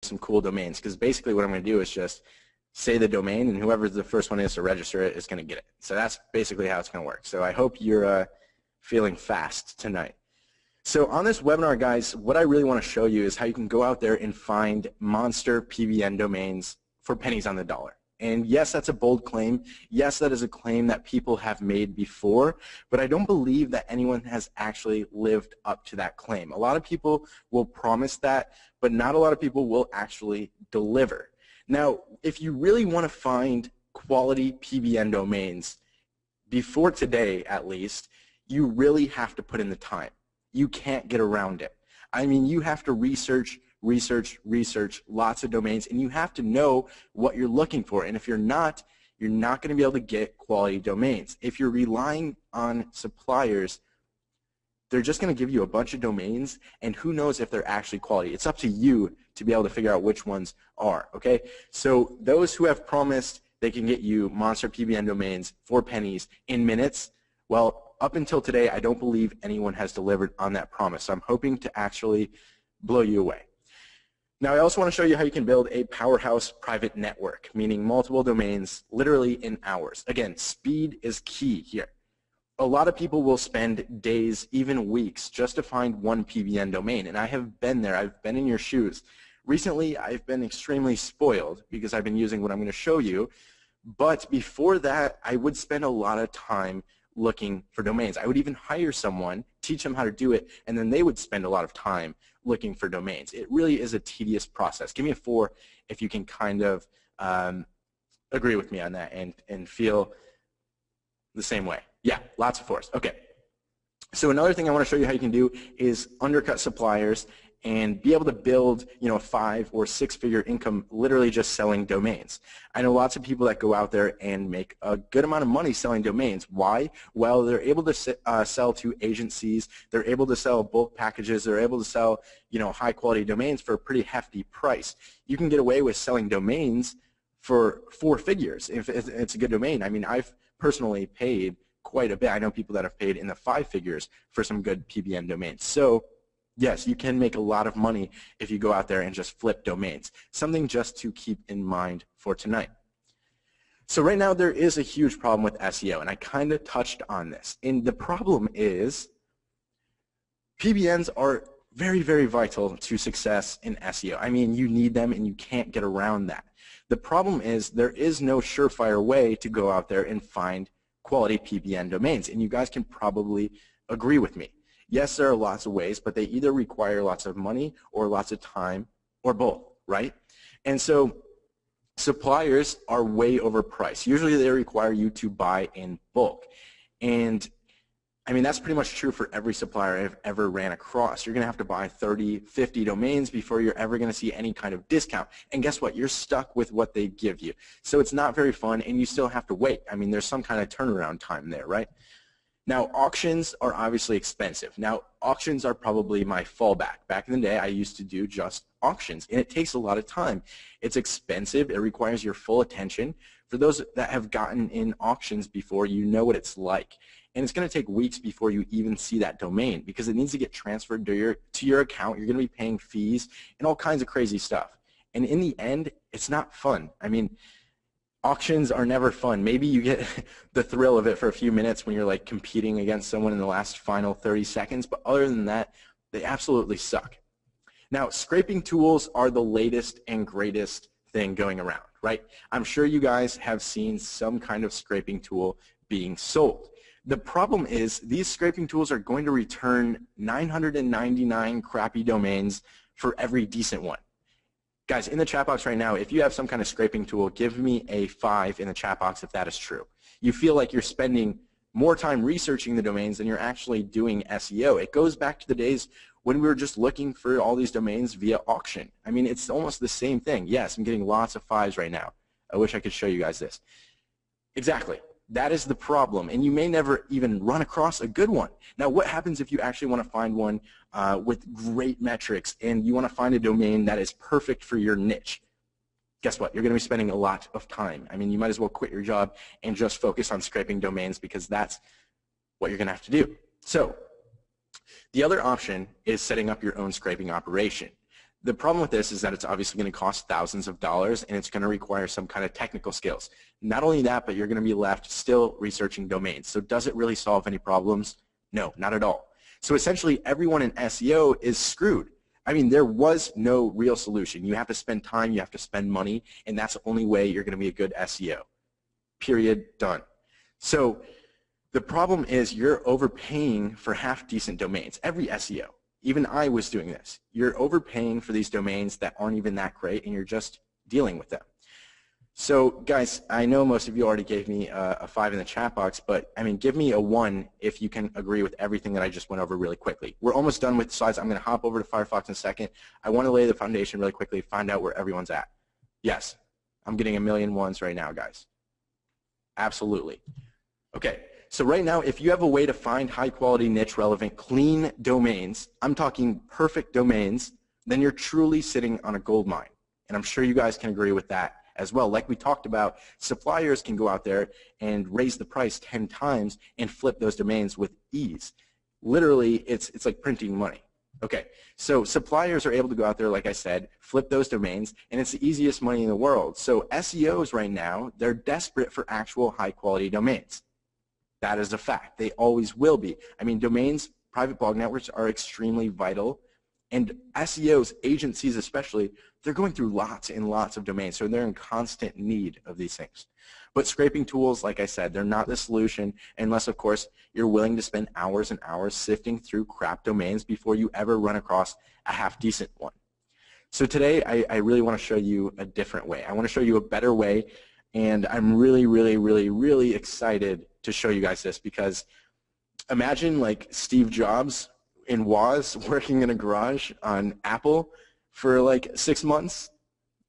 some cool domains, because basically what I'm going to do is just say the domain, and whoever the first one is to register it is going to get it. So that's basically how it's going to work. So I hope you're feeling fast tonight. So on this webinar, guys, what I really want to show you is how you can go out there and find monster PBN domains for pennies on the dollar. And yes, that's a bold claim. Yes, that is a claim that people have made before, but I don't believe that anyone has actually lived up to that claim. A lot of people will promise that, but not a lot of people will actually deliver. Now, if you really want to find quality PBN domains, before today at least, you really have to put in the time. You can't get around it. I mean, you have to research lots of domains, and you have to know what you're looking for. And if you're not going to be able to get quality domains. If you're relying on suppliers, they're just going to give you a bunch of domains, and who knows if they're actually quality. It's up to you to be able to figure out which ones are, okay? So those who have promised they can get you monster PBN domains for pennies in minutes, well, up until today, I don't believe anyone has delivered on that promise. So I'm hoping to actually blow you away. Now, I also want to show you how you can build a powerhouse private network, meaning multiple domains literally in hours. Again, speed is key here. A lot of people will spend days, even weeks, just to find one PBN domain, and I have been there. I've been in your shoes. Recently, I've been extremely spoiled because I've been using what I'm going to show you, but before that, I would spend a lot of time looking for domains. I would even hire someone, teach them how to do it, and then they would spend a lot of time looking for domains. It really is a tedious process. Give me a 4 if you can kind of agree with me on that and feel the same way. Yeah, lots of 4s. Okay. So another thing I want to show you how you can do is undercut suppliers and be able to build, you know, a 5- or 6-figure income literally just selling domains. I know lots of people that go out there and make a good amount of money selling domains. Why? Well, they're able to sell to agencies. They're able to sell bulk packages. They're able to sell, you know, high-quality domains for a pretty hefty price. You can get away with selling domains for 4 figures if it's a good domain. I mean, I've personally paid quite a bit. I know people that have paid in the 5 figures for some good PBN domains. So yes, you can make a lot of money if you go out there and just flip domains. Something just to keep in mind for tonight. So right now there is a huge problem with SEO, and I kind of touched on this. And the problem is PBNs are very, very vital to success in SEO. I mean, you need them and you can't get around that. The problem is there is no surefire way to go out there and find quality PBN domains, and you guys can probably agree with me. Yes, there are lots of ways, but they either require lots of money or lots of time or both, right? And so suppliers are way overpriced. Usually they require you to buy in bulk. And I mean, that's pretty much true for every supplier I've ever ran across. You're going to have to buy 30, 50 domains before you're ever going to see any kind of discount. And guess what? You're stuck with what they give you. So it's not very fun, and you still have to wait. I mean, there's some kind of turnaround time there, right? Now, auctions are obviously expensive. Now, auctions are probably my fallback. Back in the day, I used to do just auctions, and it takes a lot of time. It's expensive. It requires your full attention. For those that have gotten in auctions before, you know what it's like. And it's going to take weeks before you even see that domain because it needs to get transferred to your account. You're going to be paying fees and all kinds of crazy stuff. And in the end, it's not fun. I mean, auctions are never fun. Maybe you get the thrill of it for a few minutes when you're like competing against someone in the last final 30 seconds, but other than that, they absolutely suck. Now, scraping tools are the latest and greatest thing going around, right? I'm sure you guys have seen some kind of scraping tool being sold. The problem is these scraping tools are going to return 999 crappy domains for every decent one. Guys, in the chat box right now, if you have some kind of scraping tool, give me a 5 in the chat box if that is true. You feel like you're spending more time researching the domains than you're actually doing SEO. It goes back to the days when we were just looking for all these domains via auction. I mean, it's almost the same thing. Yes, I'm getting lots of 5s right now. I wish I could show you guys this. Exactly. That is the problem, and you may never even run across a good one. Now, what happens if you actually want to find one with great metrics and you want to find a domain that is perfect for your niche? Guess what? You're going to be spending a lot of time. I mean, you might as well quit your job and just focus on scraping domains because that's what you're going to have to do. So the other option is setting up your own scraping operation. The problem with this is that it's obviously going to cost thousands of dollars, and it's going to require some kind of technical skills. Not only that, but you're going to be left still researching domains. So does it really solve any problems? No, not at all. So essentially everyone in SEO is screwed. I mean, there was no real solution. You have to spend time, you have to spend money, and that's the only way you're going to be a good SEO. Period. Done. So the problem is you're overpaying for half-decent domains. Every SEO. Even I was doing this. You're overpaying for these domains that aren't even that great, and you're just dealing with them. So, guys, I know most of you already gave me a 5 in the chat box, but, I mean, give me a 1 if you can agree with everything that I just went over really quickly. We're almost done with the slides. I'm going to hop over to Firefox in a second. I want to lay the foundation really quickly, find out where everyone's at. Yes, I'm getting a million ones right now, guys. Absolutely. Okay. So right now, if you have a way to find high-quality, niche-relevant, clean domains, I'm talking perfect domains, then you're truly sitting on a gold mine. And I'm sure you guys can agree with that as well. Like we talked about, suppliers can go out there and raise the price 10 times and flip those domains with ease. Literally, it's like printing money. Okay, so suppliers are able to go out there, like I said, flip those domains, and it's the easiest money in the world. So SEOs right now, they're desperate for actual high-quality domains. That is a fact. They always will be. I mean, domains, private blog networks are extremely vital, and SEOs, agencies especially, they're going through lots and lots of domains, so they're in constant need of these things. But scraping tools, like I said, they're not the solution unless, of course, you're willing to spend hours and hours sifting through crap domains before you ever run across a half-decent one. So today, I really want to show you a different way. I want to show you a better way, and I'm really, really, really, really excited to show you guys this, because imagine like Steve Jobs in Woz working in a garage on Apple for like 6 months.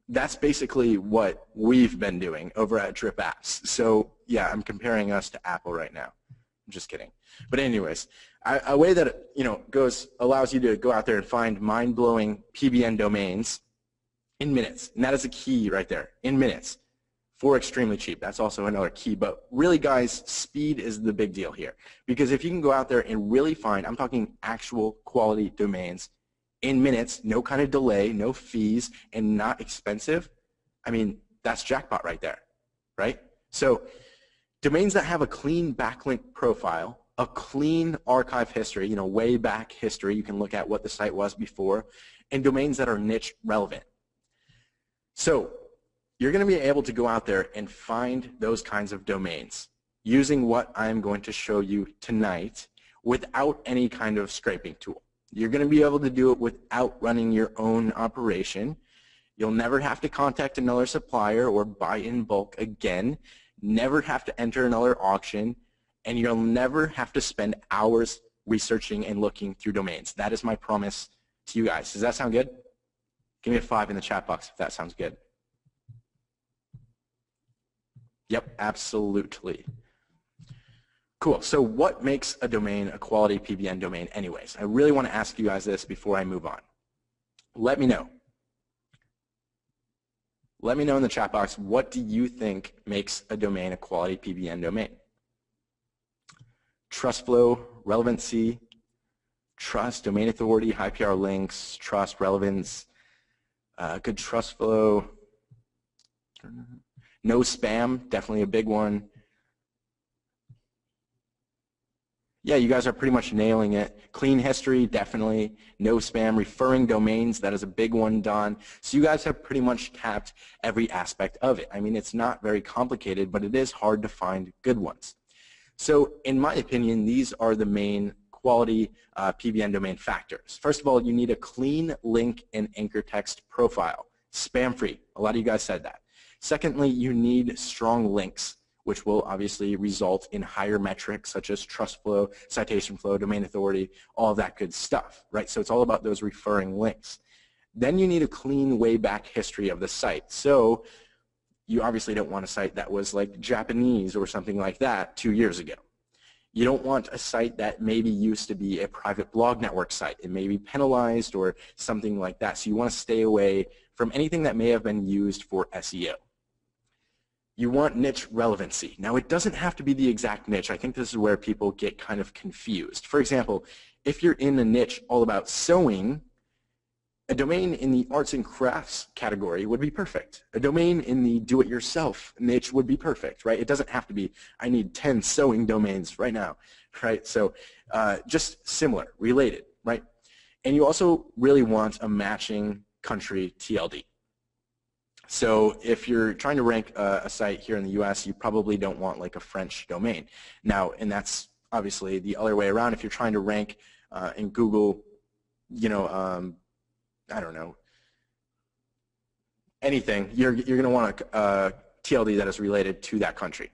That's basically what we've been doing over at Drip Apps. So yeah, I'm comparing us to Apple right now. I'm just kidding. But anyways, a way that allows you to go out there and find mind-blowing PBN domains in minutes, and that is a key right there, in minutes. For extremely cheap. That's also another key. But really, guys, speed is the big deal here. Because if you can go out there and really find, I'm talking actual quality domains in minutes, no kind of delay, no fees, and not expensive, I mean, that's jackpot right there, right? So domains that have a clean backlink profile, a clean archive history, way back history, you can look at what the site was before, and domains that are niche relevant. So you're going to be able to go out there and find those kinds of domains using what I'm going to show you tonight without any kind of scraping tool. You're going to be able to do it without running your own operation. You'll never have to contact another supplier or buy in bulk again, never have to enter another auction, and you'll never have to spend hours researching and looking through domains. That is my promise to you guys. Does that sound good? Give me a 5 in the chat box if that sounds good. Yep, absolutely. Cool. So what makes a domain a quality PBN domain anyways? I really want to ask you guys this before I move on. Let me know. Let me know in the chat box, what do you think makes a domain a quality PBN domain? Trust flow, relevancy, trust, domain authority, high PR links, trust, relevance, good trust flow. No spam, definitely a big one. Yeah, you guys are pretty much nailing it. Clean history, definitely. No spam. Referring domains, that is a big one, Don. So you guys have pretty much tapped every aspect of it. I mean, it's not very complicated, but it is hard to find good ones. So in my opinion, these are the main quality PBN domain factors. First of all, you need a clean link and anchor text profile. Spam-free. A lot of you guys said that. Secondly, you need strong links, which will obviously result in higher metrics such as trust flow, citation flow, domain authority, all of that good stuff, right? So it's all about those referring links. Then you need a clean way back history of the site. So you obviously don't want a site that was like Japanese or something like that 2 years ago. You don't want a site that maybe used to be a private blog network site. It may be penalized or something like that. So you want to stay away from anything that may have been used for SEO. You want niche relevancy. Now, it doesn't have to be the exact niche. I think this is where people get kind of confused. For example, if you're in a niche all about sewing, A domain in the arts and crafts category would be perfect. A domain in the do-it-yourself niche would be perfect, right? It doesn't have to be, I need 10 sewing domains right now, right? So just similar, related, right? And you also really want a matching country TLD. So if you're trying to rank a site here in the US, you probably don't want like a French domain. Now, and that's obviously the other way around. If you're trying to rank in Google, you know, I don't know, anything, you're going to want a TLD that is related to that country.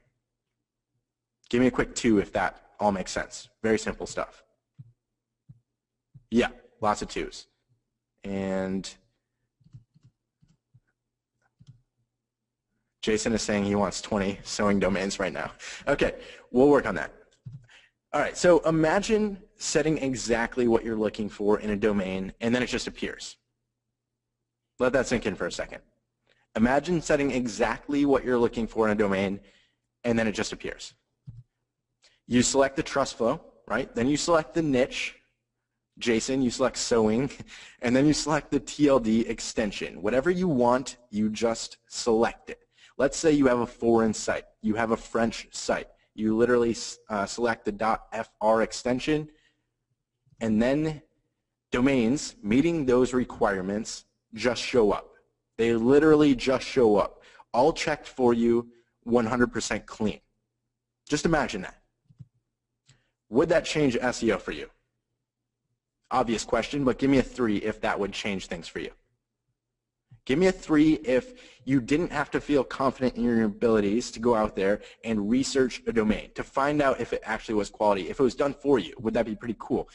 Give me a quick 2 if that all makes sense. Very simple stuff. Yeah, lots of 2s. And Jason is saying he wants 20 sewing domains right now. Okay, we'll work on that. All right, so imagine setting exactly what you're looking for in a domain, and then it just appears. Let that sink in for a second. Imagine setting exactly what you're looking for in a domain, and then it just appears. You select the trust flow, right? Then you select the niche. Jason, you select sewing, and then you select the TLD extension. Whatever you want, you just select it. Let's say you have a foreign site. You have a French site. You literally select the .fr extension, and then domains meeting those requirements just show up. They literally just show up, all checked for you, 100% clean. Just imagine that. Would that change SEO for you? Obvious question, but give me a 3 if that would change things for you. Give me a 3 if you didn't have to feel confident in your abilities to go out there and research a domain to find out if it actually was quality. If it was done for you, would that be pretty cool?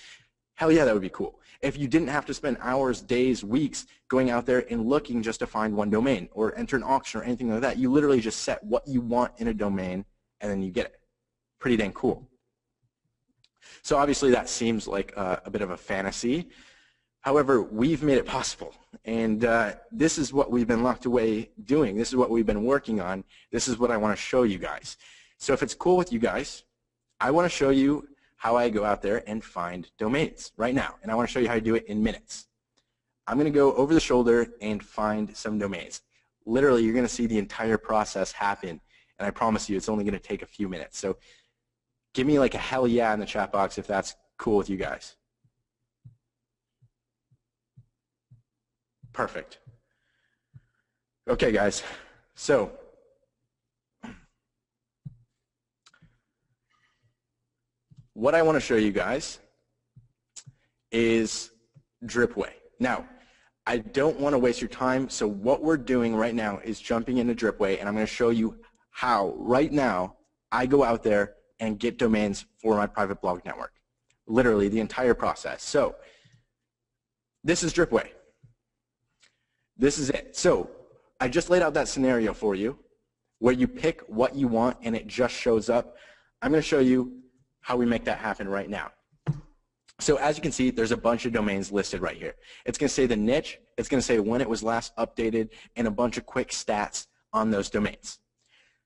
Hell yeah, that would be cool. If you didn't have to spend hours, days, weeks going out there and looking just to find one domain or enter an auction or anything like that, you literally just set what you want in a domain and then you get it. Pretty dang cool. So obviously that seems like a bit of a fantasy. However, we've made it possible, and this is what we've been locked away doing. This is what we've been working on. This is what I want to show you guys. So if it's cool with you guys, I want to show you how I go out there and find domains right now, and I want to show you how to do it in minutes. I'm going to go over the shoulder and find some domains. Literally, you're going to see the entire process happen, and I promise you it's only going to take a few minutes. So give me like a hell yeah in the chat box if that's cool with you guys. Perfect. Okay, guys. So what I want to show you guys is Dripway. Now, I don't want to waste your time, so what we're doing right now is jumping into Dripway, and I'm going to show you how right now I go out there and get domains for my private blog network. Literally the entire process. So this is Dripway. This is it. So I just laid out that scenario for you where you pick what you want and it just shows up. I'm going to show you how we make that happen right now. So as you can see, there's a bunch of domains listed right here. It's going to say the niche, it's going to say when it was last updated, and a bunch of quick stats on those domains.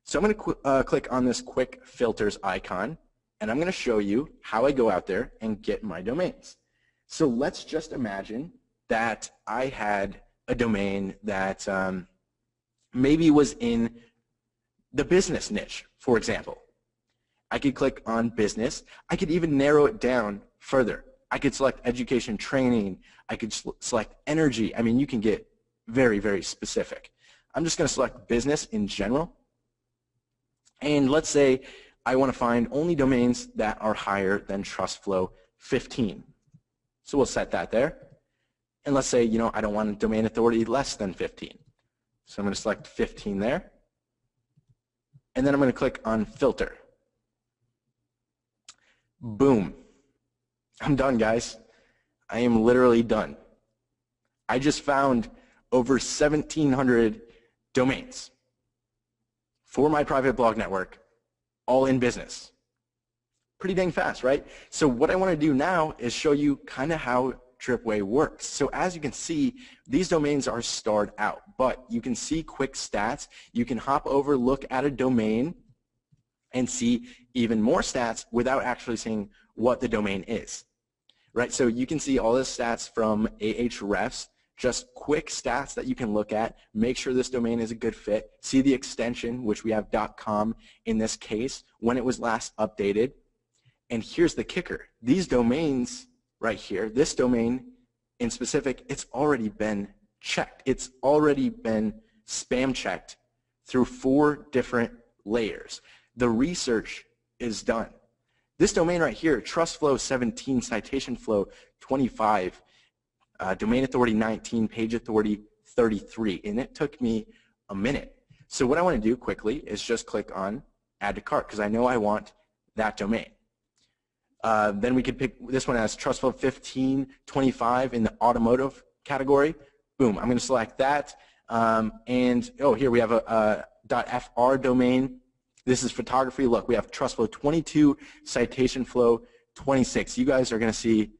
So I'm going to click on this quick filters icon, and I'm going to show you how I go out there and get my domains. So let's just imagine that I had a domain that maybe was in the business niche, for example. I could click on business. I could even narrow it down further. I could select education training. I could select energy. I mean, you can get very, very specific. I'm just going to select business in general. And let's say I want to find only domains that are higher than TrustFlow 15. So we'll set that there. And let's say, you know, I don't want a domain authority less than 15. So I'm going to select 15 there. And then I'm going to click on filter. Boom. I'm done, guys. I am literally done. I just found over 1,700 domains for my private blog network, all in business. Pretty dang fast, right? So what I want to do now is show you kind of how Dripway works. So as you can see, these domains are starred out, but you can see quick stats. You can hop over, look at a domain, and see even more stats without actually seeing what the domain is. Right? So you can see all the stats from Ahrefs just quick stats that you can look at, make sure this domain is a good fit, see the extension, which we have .com in this case, when it was last updated. And here's the kicker. These domains right here, this domain in specific, it's already been checked. It's already been spam checked through 4 different layers. The research is done. This domain right here, trust flow 17, citation flow 25, domain authority 19, page authority 33, and it took me a minute. So what I want to do quickly is just click on add to cart because I know I want that domain. Then we could pick this one as trust flow 15, 25 in the automotive category. Boom, I'm going to select that. And oh, here we have a .fr domain. This is photography. Look, we have trust flow 22, citation flow 26. You guys are going to see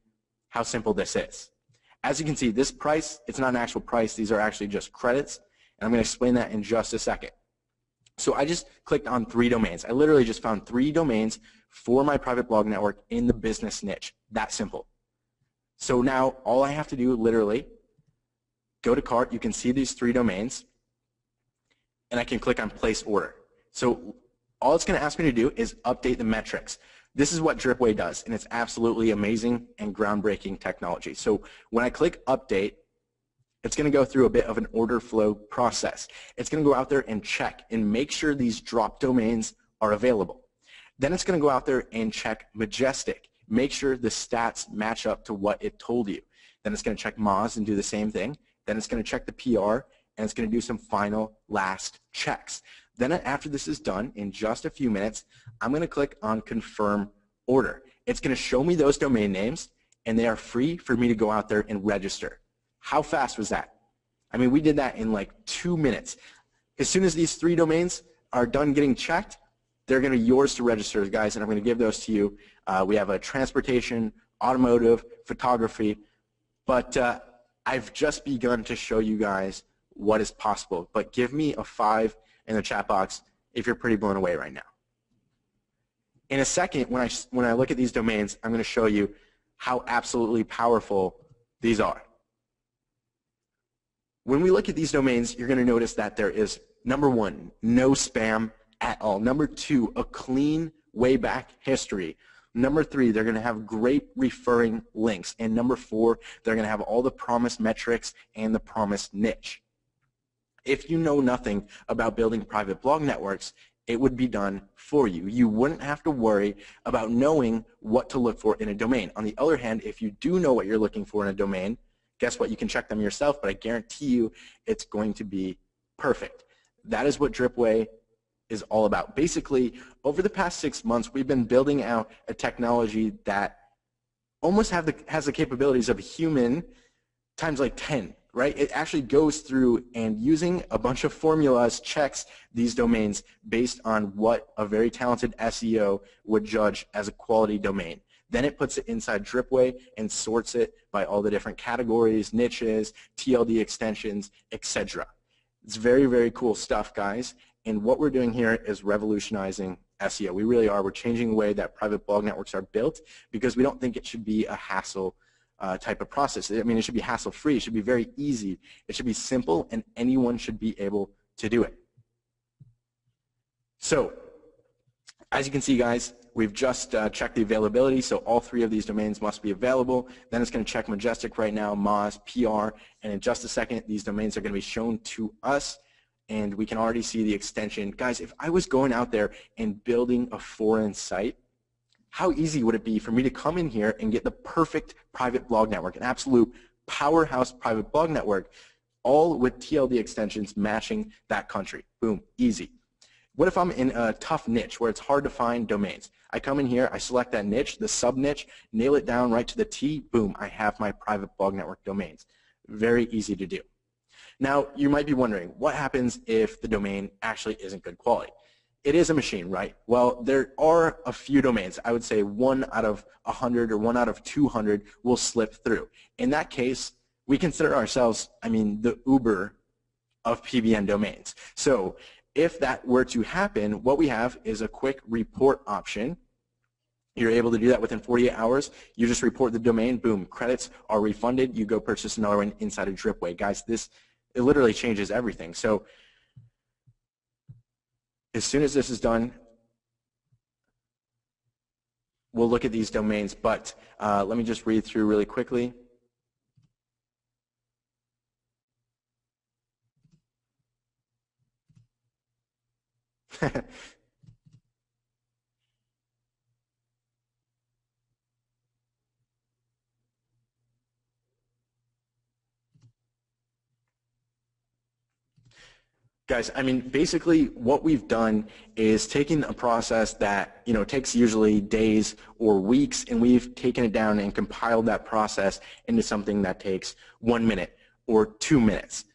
how simple this is. As you can see, this price, it's not an actual price. These are actually just credits. And I'm going to explain that in just a second. So I just clicked on 3 domains. I literally just found 3 domains for my private blog network in the business niche. That simple. So now all I have to do, literally, go to cart. You can see these 3 domains. And I can click on place order. So all it's going to ask me to do is update the metrics. This is what Dripway does, and it's absolutely amazing and groundbreaking technology. So when I click update, it's going to go through a bit of an order flow process. It's going to go out there and check and make sure these drop domains are available. Then it's going to go out there and check Majestic. Make sure the stats match up to what it told you. Then it's going to check Moz and do the same thing. Then it's going to check the PR, and it's going to do some final last checks. Then after this is done, in just a few minutes, I'm going to click on Confirm Order. It's going to show me those domain names, and they are free for me to go out there and register. How fast was that? I mean, we did that in like 2 minutes. As soon as these 3 domains are done getting checked, they're going to be yours to register, guys, and I'm going to give those to you. We have a transportation, automotive, photography, but I've just begun to show you guys what is possible. But give me a 5 in the chat box if you're pretty blown away right now. In a second, when I look at these domains, I'm going to show you how absolutely powerful these are. When we look at these domains, you're going to notice that there is, number 1, no spam at all. Number 2, a clean way back history. Number 3, they're going to have great referring links. And number 4, they're going to have all the promised metrics and the promised niche. If you know nothing about building private blog networks, it would be done for you. You wouldn't have to worry about knowing what to look for in a domain. On the other hand, if you do know what you're looking for in a domain, guess what? You can check them yourself, but I guarantee you it's going to be perfect. That is what Dripway is all about. Basically, over the past 6 months, we've been building out a technology that almost has the capabilities of a human times like 10. Right? It actually goes through and using a bunch of formulas checks these domains based on what a very talented SEO would judge as a quality domain. Then it puts it inside Dripway and sorts it by all the different categories, niches, TLD extensions, etc. It's very, very cool stuff, guys. And what we're doing here is revolutionizing SEO. We really are. We're changing the way that private blog networks are built because we don't think it should be a hassle type of process. I mean, it should be hassle-free. It should be very easy. It should be simple, and anyone should be able to do it. So, as you can see, guys, we've just checked the availability, so all 3 of these domains must be available. Then it's going to check Majestic right now, Moz, PR, and in just a second, these domains are going to be shown to us, and we can already see the extension. Guys, if I was going out there and building a foreign site, how easy would it be for me to come in here and get the perfect private blog network, an absolute powerhouse private blog network, all with TLD extensions matching that country? Boom, easy. What if I'm in a tough niche where it's hard to find domains? I come in here, I select that niche, the sub-niche, nail it down right to the T, boom, I have my private blog network domains. Very easy to do. Now, you might be wondering, what happens if the domain actually isn't good quality? It is a machine, right? Well, there are a few domains. I would say 1 out of 100 or 1 out of 200 will slip through. In that case, we consider ourselves, I mean, the Uber of PBN domains. So if that were to happen, what we have is a quick report option. You're able to do that within 48 hours. You just report the domain, boom, credits are refunded. You go purchase another one inside of Dripway. Guys, it literally changes everything. So as soon as this is done, we'll look at these domains, but let me just read through really quickly. Guys, I mean, basically what we've done is taken a process that, takes usually days or weeks, and we've taken it down and compiled that process into something that takes 1 minute or 2 minutes.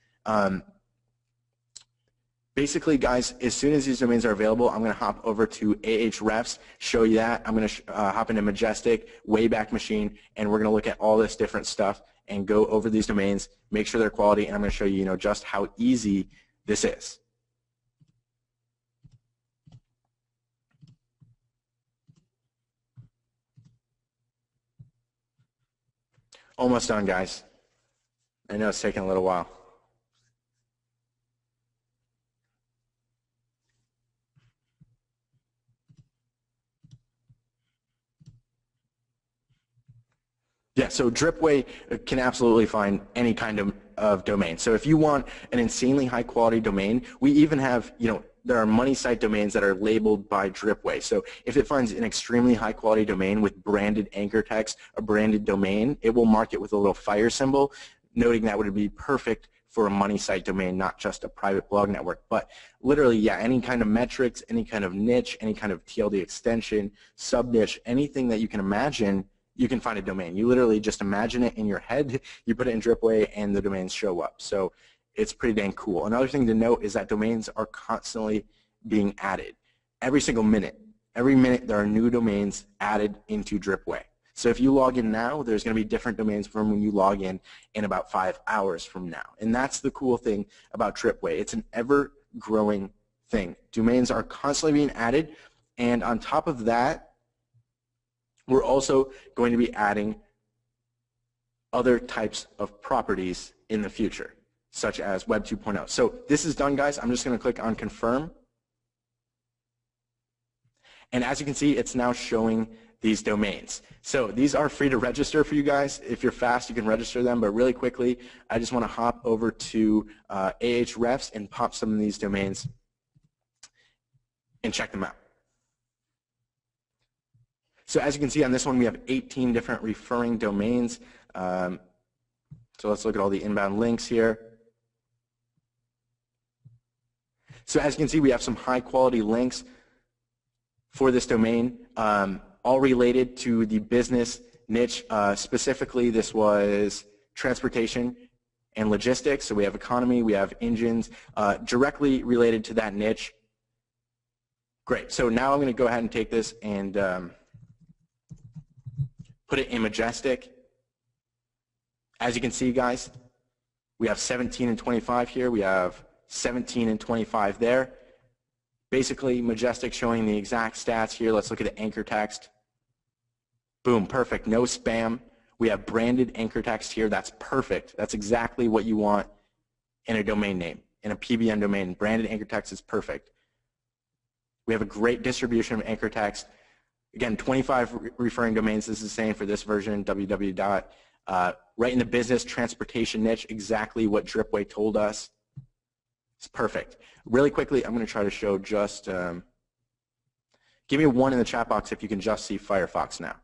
Basically, guys, as soon as these domains are available, I'm going to hop over to Ahrefs, show you that. I'm going to hop into Majestic, Wayback Machine, and we're going to look at all this different stuff and go over these domains, make sure they're quality, and I'm going to show you, just how easy this is. Almost done, guys. I know it's taking a little while. Yeah, so Dripway can absolutely find any kind of domain. So if you want an insanely high quality domain, we even have, there are money site domains that are labeled by Dripway. So if it finds an extremely high quality domain with branded anchor text, a branded domain, it will mark it with a little fire symbol, noting that would be perfect for a money site domain, not just a private blog network. But literally, yeah, any kind of metrics, any kind of niche, any kind of TLD extension, sub-niche, anything that you can imagine, you can find a domain. You literally just imagine it in your head, you put it in Dripway, and the domains show up. So it's pretty dang cool. Another thing to note is that domains are constantly being added. Every single minute. Every minute there are new domains added into Dripway. So if you log in now, there's going to be different domains from when you log in about 5 hours from now. And that's the cool thing about Dripway. It's an ever-growing thing. Domains are constantly being added, and on top of that, we're also going to be adding other types of properties in the future, such as Web 2.0. So this is done, guys. I'm just going to click on Confirm. And as you can see, it's now showing these domains. So these are free to register for you guys. If you're fast, you can register them. But really quickly, I just want to hop over to Ahrefs and pop some of these domains and check them out. So as you can see on this one, we have 18 different referring domains. So let's look at all the inbound links here. So as you can see, we have some high quality links for this domain, all related to the business niche. Specifically, this was transportation and logistics. So we have economy, we have engines, directly related to that niche. Great. So now I'm going to go ahead and take this and put it in Majestic. As you can see, guys, we have 17 and 25 here. We have 17 and 25 there. Basically, Majestic showing the exact stats here. Let's look at the anchor text. Boom, perfect. No spam. We have branded anchor text here. That's perfect. That's exactly what you want in a domain name, in a PBN domain. Branded anchor text is perfect. We have a great distribution of anchor text. Again, 25 referring domains. This is the same for this version, www. Right in the business transportation niche, exactly what Dripway told us. It's perfect. Really quickly, I'm going to try to show just, give me a 1 in the chat box if you can just see Firefox now.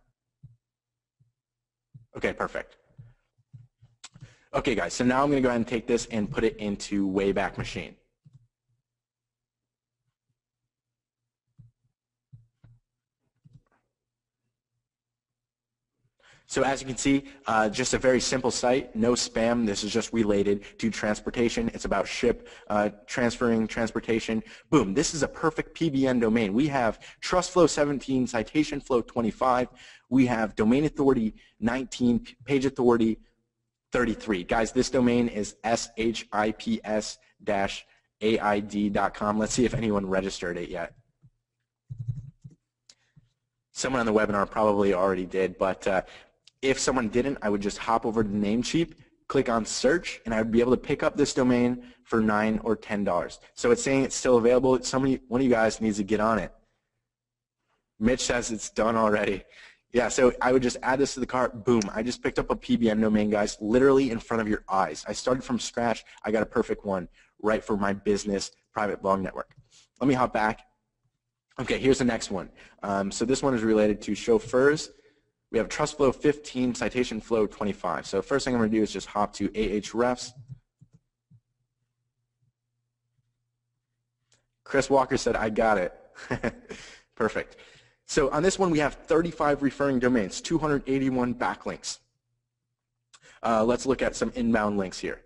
Okay, perfect. Okay, guys, so now I'm going to go ahead and take this and put it into Wayback Machine. So as you can see, just a very simple site, no spam. This is just related to transportation. It's about transferring transportation. Boom, this is a perfect PBN domain. We have Trust Flow 17, Citation Flow 25. We have Domain Authority 19, Page Authority 33. Guys, this domain is ships-aid.com. Let's see if anyone registered it yet. Someone on the webinar probably already did, but if someone didn't, I would just hop over to Namecheap, click on search, and I would be able to pick up this domain for $9 or $10. So it's saying it's still available. One of you guys needs to get on it. Mitch says it's done already. Yeah, so I would just add this to the cart. Boom, I just picked up a PBN domain, guys, literally in front of your eyes. I started from scratch. I got a perfect one right for my business private blog network. Let me hop back. Okay, here's the next one. So this one is related to chauffeurs. We have trust flow 15, citation flow 25. So first thing I'm going to do is just hop to Ahrefs. Chris Walker said, I got it. Perfect. So on this one, we have 35 referring domains, 281 backlinks. Let's look at some inbound links here.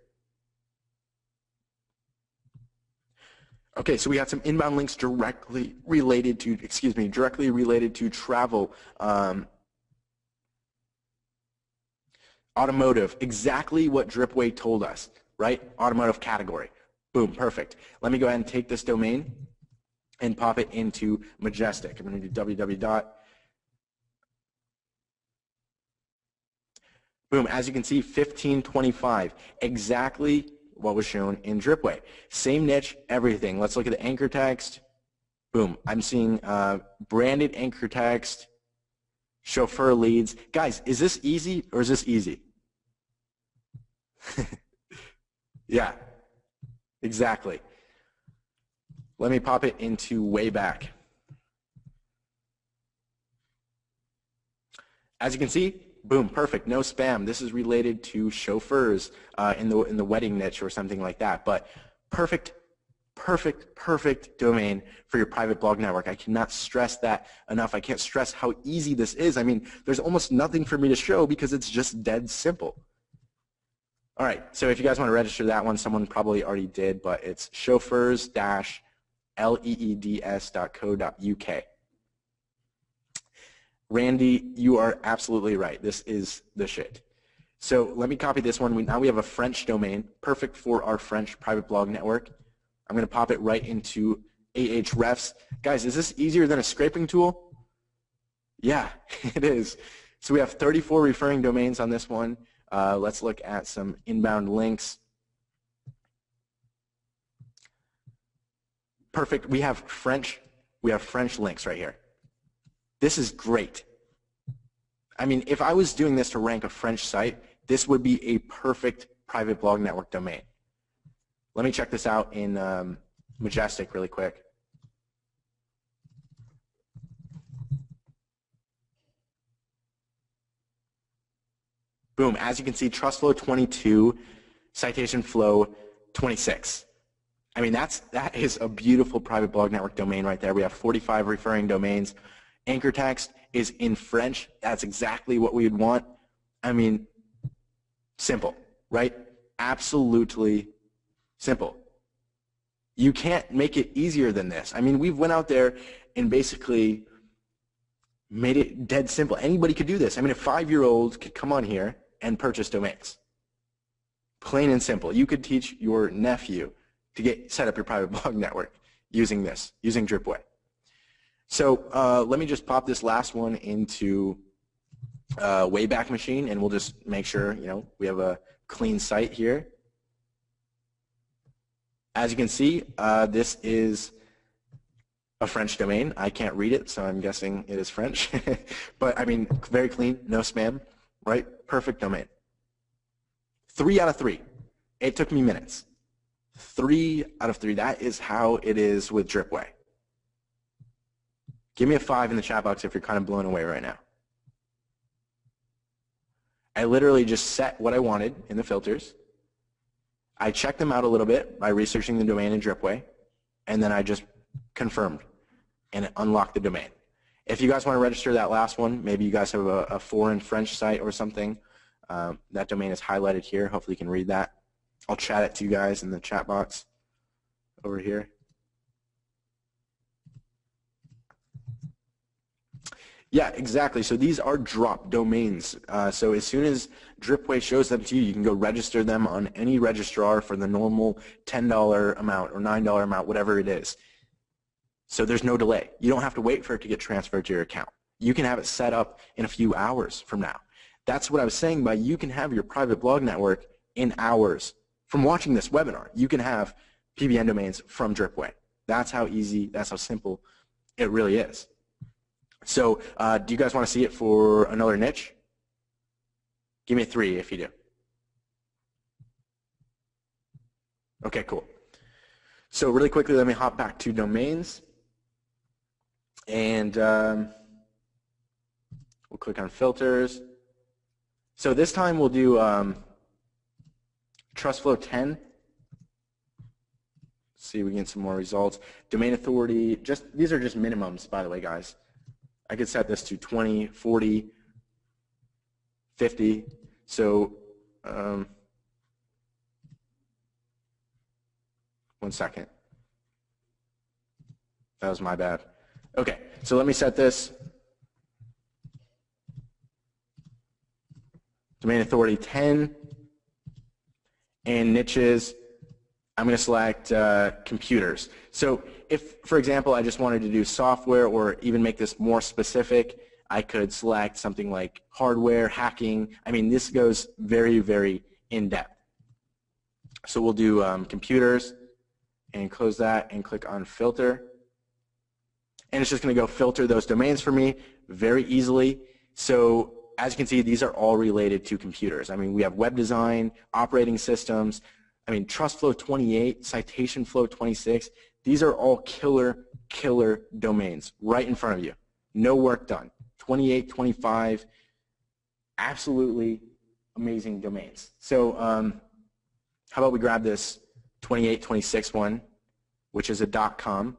Okay, so we got some inbound links directly related to travel, automotive, exactly what Dripway told us, right? Automotive category. Boom, perfect. Let me go ahead and take this domain and pop it into Majestic. I'm going to do www. Boom, as you can see, 1525, exactly what was shown in Dripway. Same niche, everything. Let's look at the anchor text. Boom, I'm seeing branded anchor text, chauffeur leads. Guys, is this easy or is this easy? Yeah, exactly. Let me pop it into Wayback. As you can see, boom, perfect, no spam. This is related to chauffeurs in the wedding niche or something like that. But perfect domain for your private blog network. I cannot stress that enough. I can't stress how easy this is. I mean, there's almost nothing for me to show because it's just dead simple. All right, so if you guys want to register that one, someone probably already did, but it's chauffeurs-leeds.co.uk. Randy, you are absolutely right. This is the shit. So let me copy this one. Now we have a French domain, perfect for our French private blog network. I'm going to pop it right into Ahrefs. Guys, is this easier than a scraping tool? Yeah, it is. So we have 34 referring domains on this one. Let's look at some inbound links. Perfect. We have French links right here. This is great. I mean, if I was doing this to rank a French site, this would be a perfect private blog network domain. Let me check this out in Majestic really quick. Boom, as you can see, trust flow 22, citation flow 26. I mean, that is a beautiful private blog network domain right there. We have 45 referring domains. Anchor text is in French. That's exactly what we would want. I mean, simple, right? Absolutely simple. You can't make it easier than this. I mean, we've went out there and basically made it dead simple. Anybody could do this. I mean, a 5-year-old could come on here and purchase domains. Plain and simple. You could teach your nephew to set up your private blog network using this, using Dripway. So let me just pop this last one into Wayback Machine, and we'll just make sure we have a clean site here. As you can see, this is a French domain. I can't read it, so I'm guessing it is French. But I mean, very clean, no spam, right? Perfect domain. 3 out of 3. It took me minutes. 3 out of 3. That is how it is with Dripway. Give me a 5 in the chat box if you're kind of blown away right now. I literally just set what I wanted in the filters. I checked them out a little bit by researching the domain in Dripway, and then I just confirmed and it unlocked the domain. If you guys want to register that last one, maybe you guys have a foreign French site or something, that domain is highlighted here. Hopefully you can read that. I'll chat it to you guys in the chat box over here. Yeah, exactly. So these are drop domains. So as soon as Dripway shows them to you, you can go register them on any registrar for the normal $10 amount or $9 amount, whatever it is. So there's no delay. You don't have to wait for it to get transferred to your account. You can have it set up in a few hours from now. That's what I was saying by you can have your private blog network in hours. From watching this webinar, you can have PBN domains from Dripway. That's how easy, that's how simple it really is. So do you guys want to see it for another niche? Give me 3 if you do. Okay, cool. So really quickly, let me hop back to domains. And we'll click on filters. So this time we'll do TrustFlow 10. See if we get some more results. Domain authority, these are just minimums, by the way, guys. I could set this to 20, 40, 50. So 1 second. That was my bad. Okay, so let me set this. Domain authority 10. And niches, I'm going to select computers. So if, for example, I just wanted to do software or even make this more specific, I could select something like hardware, hacking. I mean, this goes very, very in-depth. So we'll do computers and close that and click on filter. And it's just going to go filter those domains for me very easily. So as you can see, these are all related to computers. I mean, we have web design, operating systems. I mean, TrustFlow 28, Citation Flow 26. These are all killer domains right in front of you. No work done. 28, 25, absolutely amazing domains. So how about we grab this 28, 26 one, which is a .com.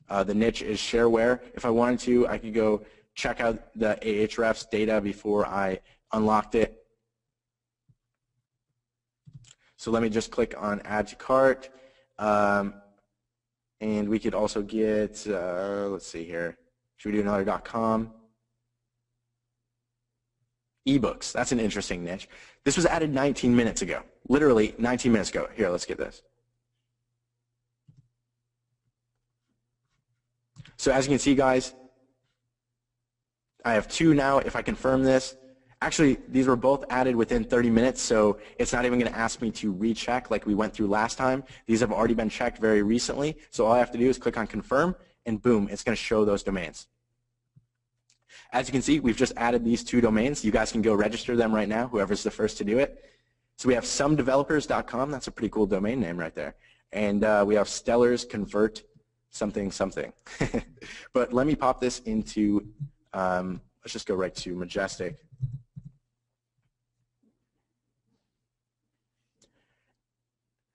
The niche is shareware. If I wanted to, I could go check out the Ahrefs data before I unlocked it. So let me just click on Add to Cart. And we could also get, let's see here. Should we do another .com? Ebooks. That's an interesting niche. This was added 19 minutes ago. Literally 19 minutes ago. Here, let's get this. So as you can see, guys, I have 2 now. If I confirm this, actually, these were both added within 30 minutes, so it's not even going to ask me to recheck like we went through last time. These have already been checked very recently, so all I have to do is click on confirm, and boom, it's going to show those domains. As you can see, we've just added these 2 domains. You guys can go register them right now, whoever's the first to do it. So we have somedevelopers.com. That's a pretty cool domain name right there. And we have Stellars Convert something. But let me pop this into, let's just go right to Majestic.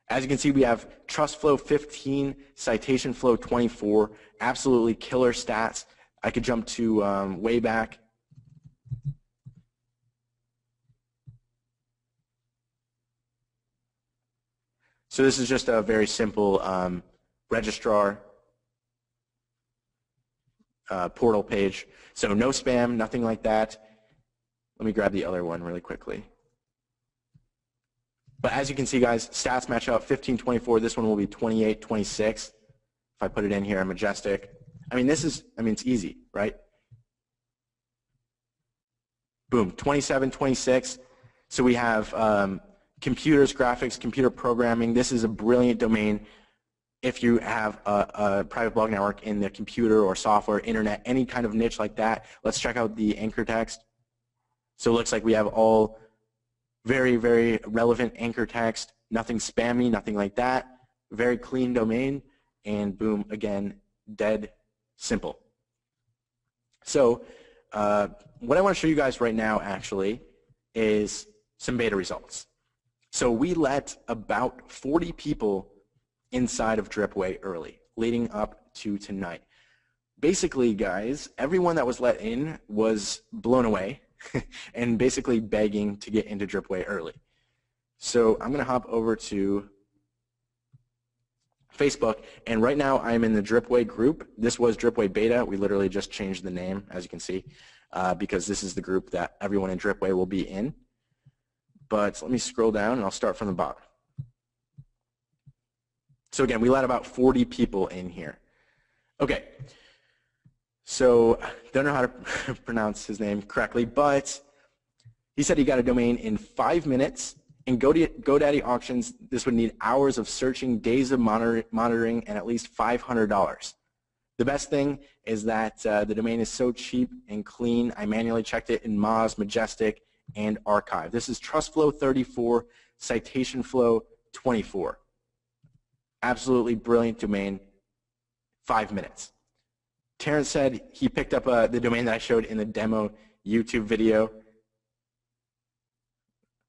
As you can see, we have TrustFlow 15, Citation Flow 24, absolutely killer stats. I could jump to way back. So this is just a very simple registrar portal page. So no spam, nothing like that. Let me grab the other one really quickly. But as you can see, guys, stats match up 1524. This one will be 2826. If I put it in here, Majestic. I mean, it's easy, right? Boom, 2726. So we have computers, graphics, computer programming. This is a brilliant domain if you have a private blog network in the computer or software, internet, any kind of niche like that. Let's check out the anchor text. So it looks like we have all very, very relevant anchor text, nothing spammy, nothing like that. Very clean domain, and boom, again, dead simple. So what I want to show you guys right now actually is some beta results. So we let about 40 people inside of Dripway early, leading up to tonight. Basically, guys, everyone that was let in was blown away and basically begging to get into Dripway early. So I'm going to hop over to Facebook, and right now I'm in the Dripway group. This was Dripway Beta. We literally just changed the name, as you can see, because this is the group that everyone in Dripway will be in. But let me scroll down, and I'll start from the bottom. So again, we let about 40 people in here. Okay. So don't know how to pronounce his name correctly, but he said he got a domain in 5 minutes. In GoDaddy auctions, this would need hours of searching, days of monitoring, and at least $500. The best thing is that the domain is so cheap and clean. I manually checked it in Moz, Majestic, and Archive. This is TrustFlow 34, Citation Flow 24. Absolutely brilliant domain, 5 minutes. Terrence said he picked up the domain that I showed in the demo YouTube video.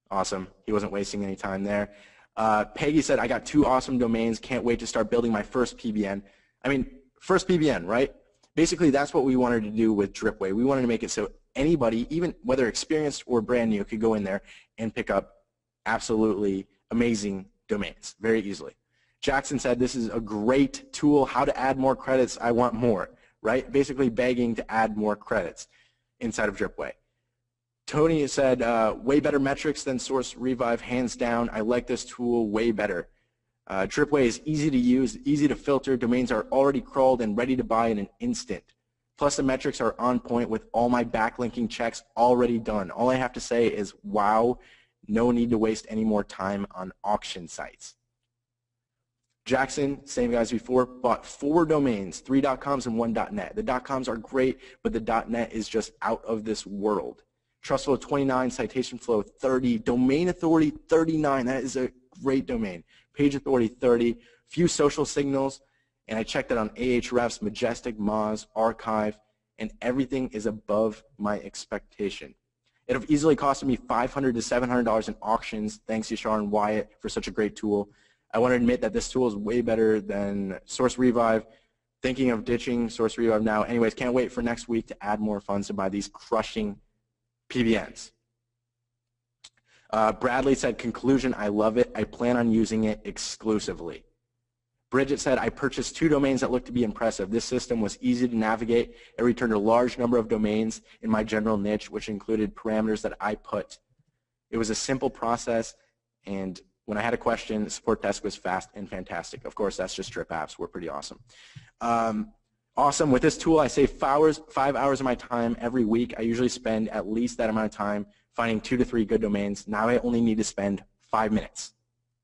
Awesome. He wasn't wasting any time there. Peggy said, I got 2 awesome domains. Can't wait to start building my first PBN. I mean, first PBN, right? Basically, that's what we wanted to do with Dripway. We wanted to make it so anybody, even whether experienced or brand new, could go in there and pick up absolutely amazing domains very easily. Jackson said, this is a great tool. How to add more credits? I want more, right? Basically begging to add more credits inside of Dripway. Tony said, way better metrics than Source Revive, hands down. I like this tool way better. Dripway is easy to use, easy to filter. Domains are already crawled and ready to buy in an instant. Plus the metrics are on point with all my backlinking checks already done. All I have to say is, wow, no need to waste any more time on auction sites. Jackson, same guys before, bought 4 domains, 3 .coms and 1 .net. The .coms are great, but the .net is just out of this world. TrustFlow 29, Citation Flow 30, Domain Authority 39. That is a great domain. Page Authority 30, few social signals, and I checked it on Ahrefs, Majestic, Moz, Archive, and everything is above my expectation. It have easily costed me $500 to $700 in auctions. Thanks, Yashar and Wyatt, for such a great tool. I want to admit that this tool is way better than Source Revive. Thinking of ditching Source Revive now. Anyways, can't wait for next week to add more funds to buy these crushing PBNs. Bradley said, conclusion, I love it. I plan on using it exclusively. Bridget said, I purchased 2 domains that looked to be impressive. This system was easy to navigate. It returned a large number of domains in my general niche, which included parameters that I put. It was a simple process, and when I had a question, the support desk was fast and fantastic. Of course, that's just Drip Apps. We're pretty awesome. Awesome. With this tool, I save 5 hours of my time every week. I usually spend at least that amount of time finding 2 to 3 good domains. Now I only need to spend 5 minutes.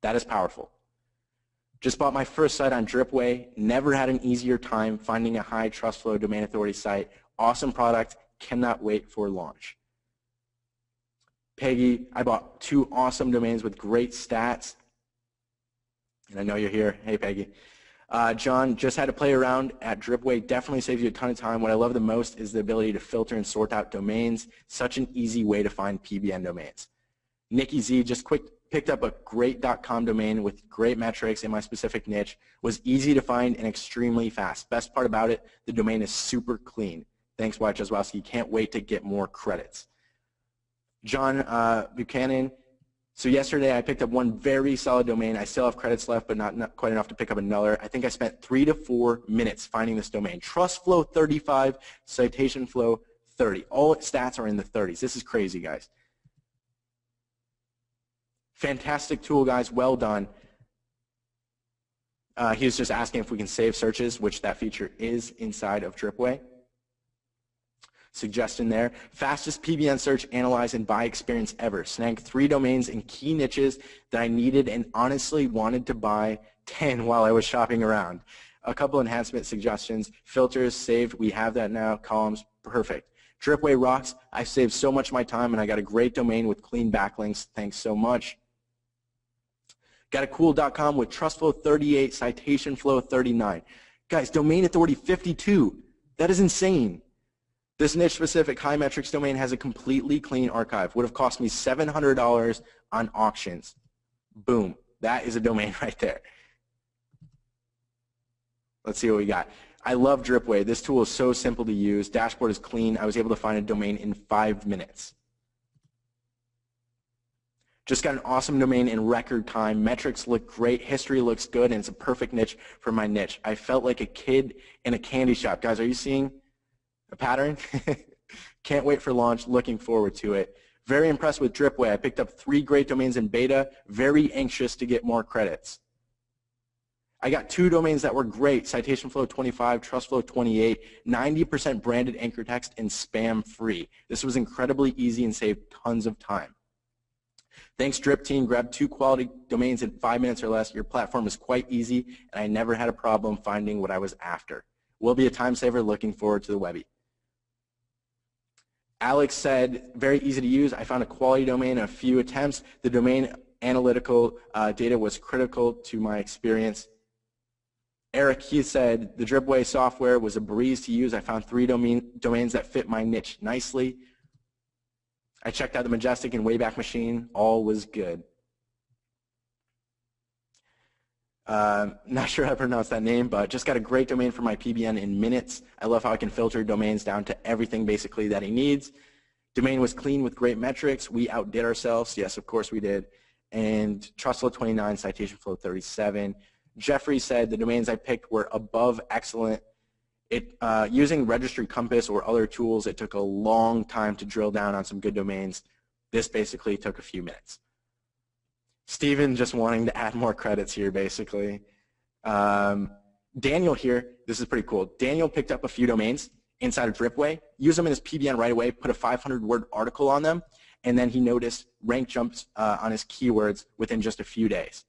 That is powerful. Just bought my first site on Dripway. Never had an easier time finding a high TrustFlow domain authority site. Awesome product. Cannot wait for launch. Peggy, I bought 2 awesome domains with great stats. And I know you're here. Hey, Peggy. John, just had to play around at Dripway. Definitely saves you a ton of time. What I love the most is the ability to filter and sort out domains. Such an easy way to find PBN domains. Nikki Z just picked up a great .com domain with great metrics in my specific niche. Was easy to find and extremely fast. Best part about it, the domain is super clean. Thanks, Wyatt Jeswowski. Can't wait to get more credits. John Buchanan. So yesterday I picked up 1 very solid domain. I still have credits left, but not quite enough to pick up another. I think I spent 3 to 4 minutes finding this domain. TrustFlow 35, Citation Flow 30. All stats are in the 30s. This is crazy, guys. Fantastic tool, guys. Well done. He was just asking if we can save searches, which that feature is inside of Dripway. Suggestion there. Fastest PBN search, analyze, and buy experience ever. Snagged 3 domains in key niches that I needed and honestly wanted to buy 10 while I was shopping around. A couple enhancement suggestions. Filters saved. We have that now. Columns. Perfect. Dripway rocks. I saved so much of my time and I got a great domain with clean backlinks. Thanks so much. Got a cool.com with TrustFlow 38, Citation Flow 39. Guys, domain authority 52. That is insane. This niche-specific high metrics domain has a completely clean archive. Would have cost me $700 on auctions. Boom. That is a domain right there. Let's see what we got. I love Dripway. This tool is so simple to use. Dashboard is clean. I was able to find a domain in 5 minutes. Just got an awesome domain in record time. Metrics look great. History looks good, and it's a perfect niche for my niche. I felt like a kid in a candy shop. Guys, are you seeing a pattern? Can't wait for launch. Looking forward to it. Very impressed with Dripway. I picked up 3 great domains in beta. Very anxious to get more credits. I got 2 domains that were great, Citation Flow 25, Trust Flow 28, 90% branded anchor text, and spam free. This was incredibly easy and saved tons of time. Thanks, Drip Team. Grab 2 quality domains in 5 minutes or less. Your platform is quite easy, and I never had a problem finding what I was after. Will be a time saver. Looking forward to the Webby. Alex said, very easy to use. I found a quality domain in a few attempts. The domain analytical data was critical to my experience. Eric, he said, the Dripway software was a breeze to use. I found 3 domains that fit my niche nicely. I checked out the Majestic and Wayback Machine. All was good. Not sure how to pronounce that name, but just got a great domain for my PBN in minutes. I love how I can filter domains down to everything basically that he needs. Domain was clean with great metrics. We outdid ourselves. Yes, of course we did. And TrustFlow 29, Citation Flow 37. Jeffrey said the domains I picked were above excellent. Using Registry Compass or other tools, it took a long time to drill down on some good domains. This basically took a few minutes. Steven just wanting to add more credits here, basically. Daniel here, this is pretty cool. Daniel picked up a few domains inside of Dripway, used them in his PBN right away, put a 500-word article on them, and then he noticed rank jumps on his keywords within just a few days.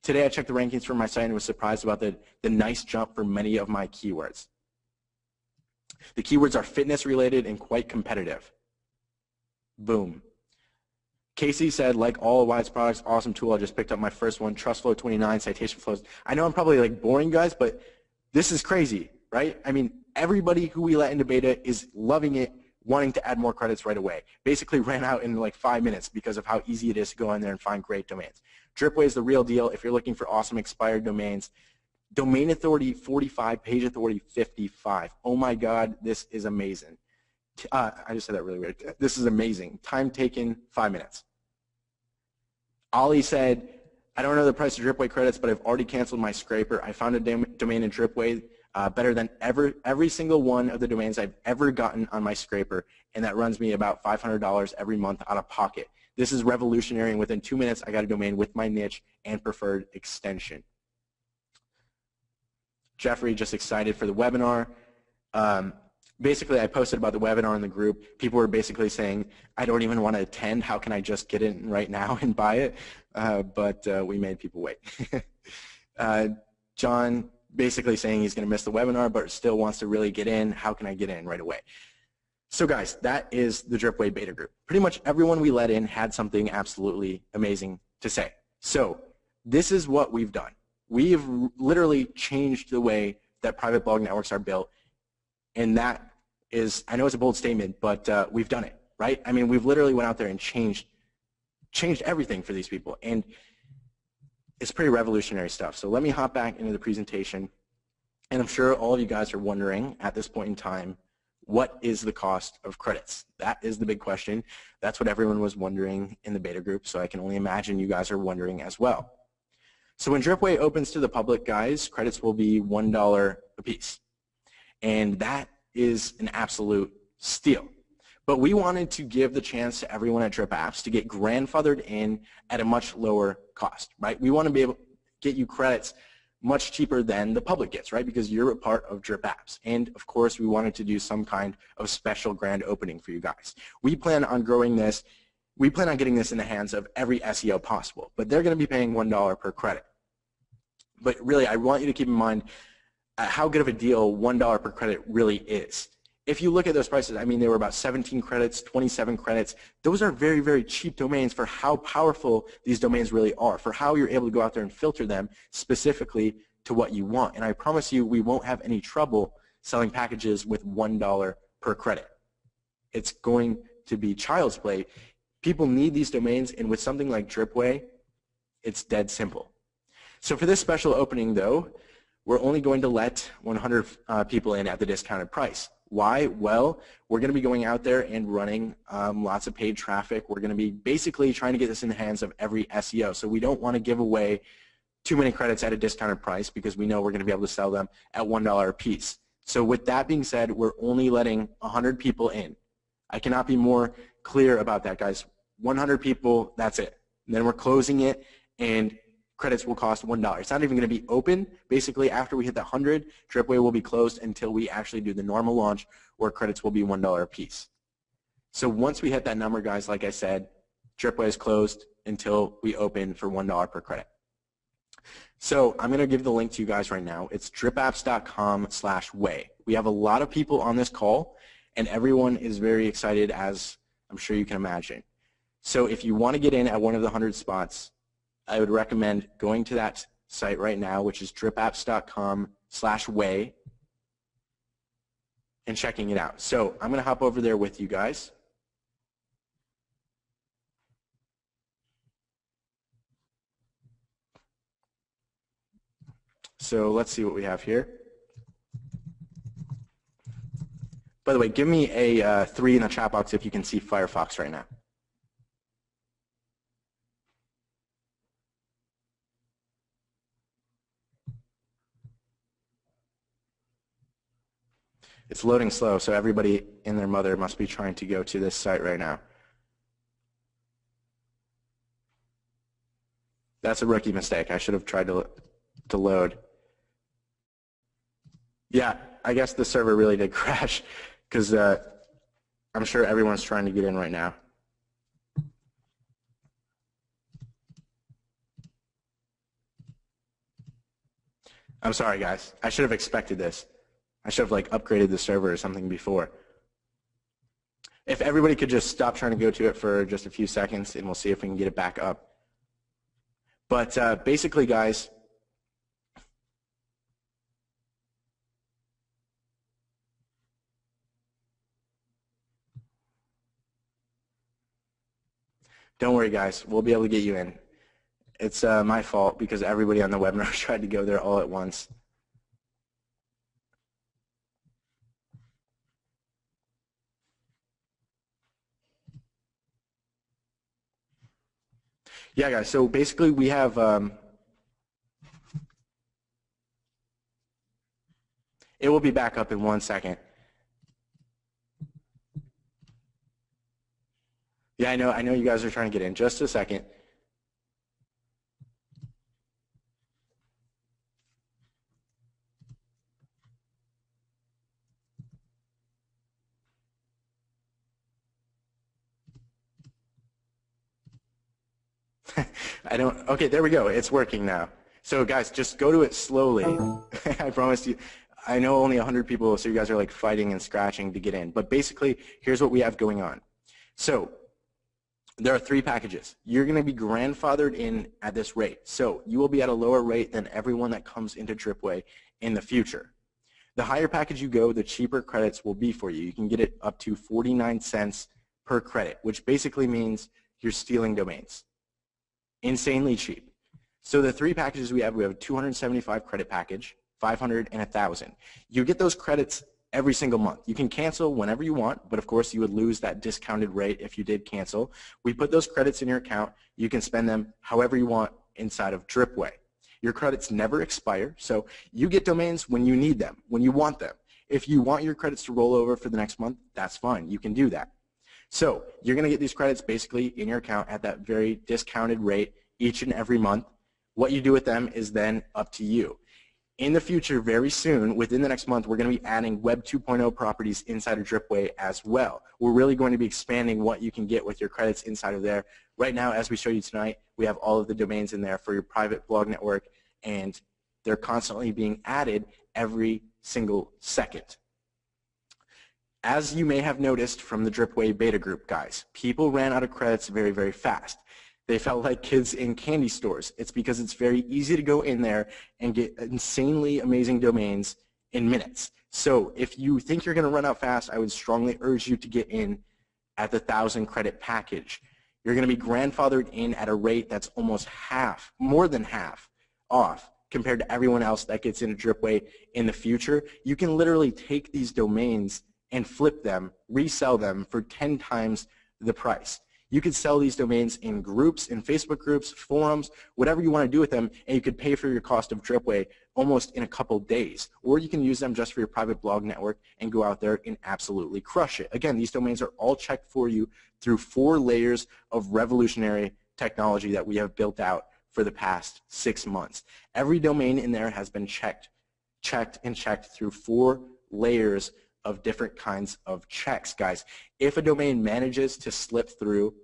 Today I checked the rankings for my site and was surprised about the nice jump for many of my keywords. The keywords are fitness related and quite competitive. Boom. Casey said, like all Wide's products, awesome tool. I just picked up my first one, TrustFlow 29, Citation Flows. I know I'm probably like boring guys, but this is crazy, right? I mean, everybody who we let into beta is loving it, wanting to add more credits right away. Basically ran out in like 5 minutes because of how easy it is to go in there and find great domains. Dripway is the real deal if you're looking for awesome expired domains. Domain authority 45, page authority 55. Oh my God, this is amazing. I just said that really weird. This is amazing. Time taken, 5 minutes. Ollie said, I don't know the price of Dripway credits, but I've already canceled my scraper. I found a domain in Dripway better than every single one of the domains I've ever gotten on my scraper, and that runs me about $500 every month out of pocket. This is revolutionary, and within 2 minutes, I got a domain with my niche and preferred extension. Jeffrey, just excited for the webinar. Basically, I posted about the webinar in the group. People were basically saying, I don't even want to attend. How can I just get in right now and buy it? But we made people wait. John basically saying he's going to miss the webinar, but still wants to really get in. How can I get in right away? So guys, that is the Dripway beta group. Pretty much everyone we let in had something absolutely amazing to say. So this is what we've done. We've literally changed the way that private blog networks are built, and that is, I know it's a bold statement, but we've done it, right? I mean, we've literally went out there and changed everything for these people, and it's pretty revolutionary stuff. So let me hop back into the presentation, and I'm sure all of you guys are wondering at this point in time, what is the cost of credits? That is the big question. That's what everyone was wondering in the beta group, so I can only imagine you guys are wondering as well. So when Dripway opens to the public, guys, credits will be $1 a piece. And that is an absolute steal. But we wanted to give the chance to everyone at Drip Apps to get grandfathered in at a much lower cost, right? We want to be able to get you credits much cheaper than the public gets, right? Because you're a part of Drip Apps. And of course, we wanted to do some kind of special grand opening for you guys. We plan on growing this. We plan on getting this in the hands of every SEO possible, but they're going to be paying $1 per credit. But really, I want you to keep in mind how good of a deal $1 per credit really is. If you look at those prices, I mean, they were about 17 credits, 27 credits. Those are very, very cheap domains for how powerful these domains really are, for how you're able to go out there and filter them specifically to what you want. And I promise you, we won't have any trouble selling packages with $1 per credit. It's going to be child's play. People need these domains, and with something like Dripway, it's dead simple. So for this special opening, though, we're only going to let 100 people in at the discounted price. Why? Well, we're going to be going out there and running lots of paid traffic. We're going to be basically trying to get this in the hands of every SEO. So we don't want to give away too many credits at a discounted price because we know we're going to be able to sell them at $1 a piece. So with that being said, we're only letting 100 people in. I cannot be more clear about that, guys. 100 people, that's it. And then we're closing it, and credits will cost $1. It's not even going to be open. Basically, after we hit the 100, Dripway will be closed until we actually do the normal launch, where credits will be $1 a piece. So once we hit that number, guys, like I said, Dripway is closed until we open for $1 per credit. So I'm going to give the link to you guys right now. It's dripapps.com/way. We have a lot of people on this call, and everyone is very excited, as I'm sure you can imagine. So if you want to get in at one of the 100 spots, I would recommend going to that site right now, which is dripapps.com/way, and checking it out. So I'm going to hop over there with you guys. So let's see what we have here. By the way, give me a 3 in the chat box if you can see Firefox right now. It's loading slow, so everybody and their mother must be trying to go to this site right now. That's a rookie mistake. I should have tried to load. Yeah, I guess the server really did crash, because I'm sure everyone's trying to get in right now. I'm sorry, guys. I should have expected this. I should have upgraded the server or something before. If everybody could just stop trying to go to it for just a few seconds, and we'll see if we can get it back up. But basically, guys, don't worry, guys. We'll be able to get you in. It's my fault because everybody on the webinar tried to go there all at once. Yeah, guys, so basically we have it will be back up in 1 second. Yeah, I know you guys are trying to get in. Just a second. Okay, there we go. It's working now. So guys, just go to it slowly. I promise you. I know only 100 people, so you guys are fighting and scratching to get in. But basically, here's what we have going on. So there are 3 packages. You're going to be grandfathered in at this rate. So you will be at a lower rate than everyone that comes into Dripway in the future. The higher package you go, the cheaper credits will be for you. You can get it up to 49 cents per credit, which basically means you're stealing domains. Insanely cheap. So the 3 packages we have a 275 credit package, 500, and 1,000. You get those credits every single month. You can cancel whenever you want, but of course you would lose that discounted rate if you did cancel. We put those credits in your account. You can spend them however you want inside of Dripway. Your credits never expire, so you get domains when you need them, when you want them. If you want your credits to roll over for the next month, that's fine. You can do that. So you're going to get these credits basically in your account at that very discounted rate each and every month. What you do with them is then up to you. In the future, very soon, within the next month, we're going to be adding Web 2.0 properties inside of Dripway as well. We're really going to be expanding what you can get with your credits inside of there. Right now, as we showed you tonight, we have all of the domains in there for your private blog network, and they're constantly being added every single second. As you may have noticed from the Dripway beta group, guys, people ran out of credits very, very fast. They felt like kids in candy stores. It's because it's very easy to go in there and get insanely amazing domains in minutes. So if you think you're going to run out fast, I would strongly urge you to get in at the 1,000 credit package. You're going to be grandfathered in at a rate that's almost half, more than half off compared to everyone else that gets into Dripway in the future. You can literally take these domains and flip them, resell them for 10 times the price. You could sell these domains in groups, in Facebook groups, forums, whatever you want to do with them, and you could pay for your cost of Dripway almost in a couple days. Or you can use them just for your private blog network and go out there and absolutely crush it. Again, these domains are all checked for you through 4 layers of revolutionary technology that we have built out for the past 6 months. Every domain in there has been checked through 4 layers of different kinds of checks, guys. If a domain manages to slip through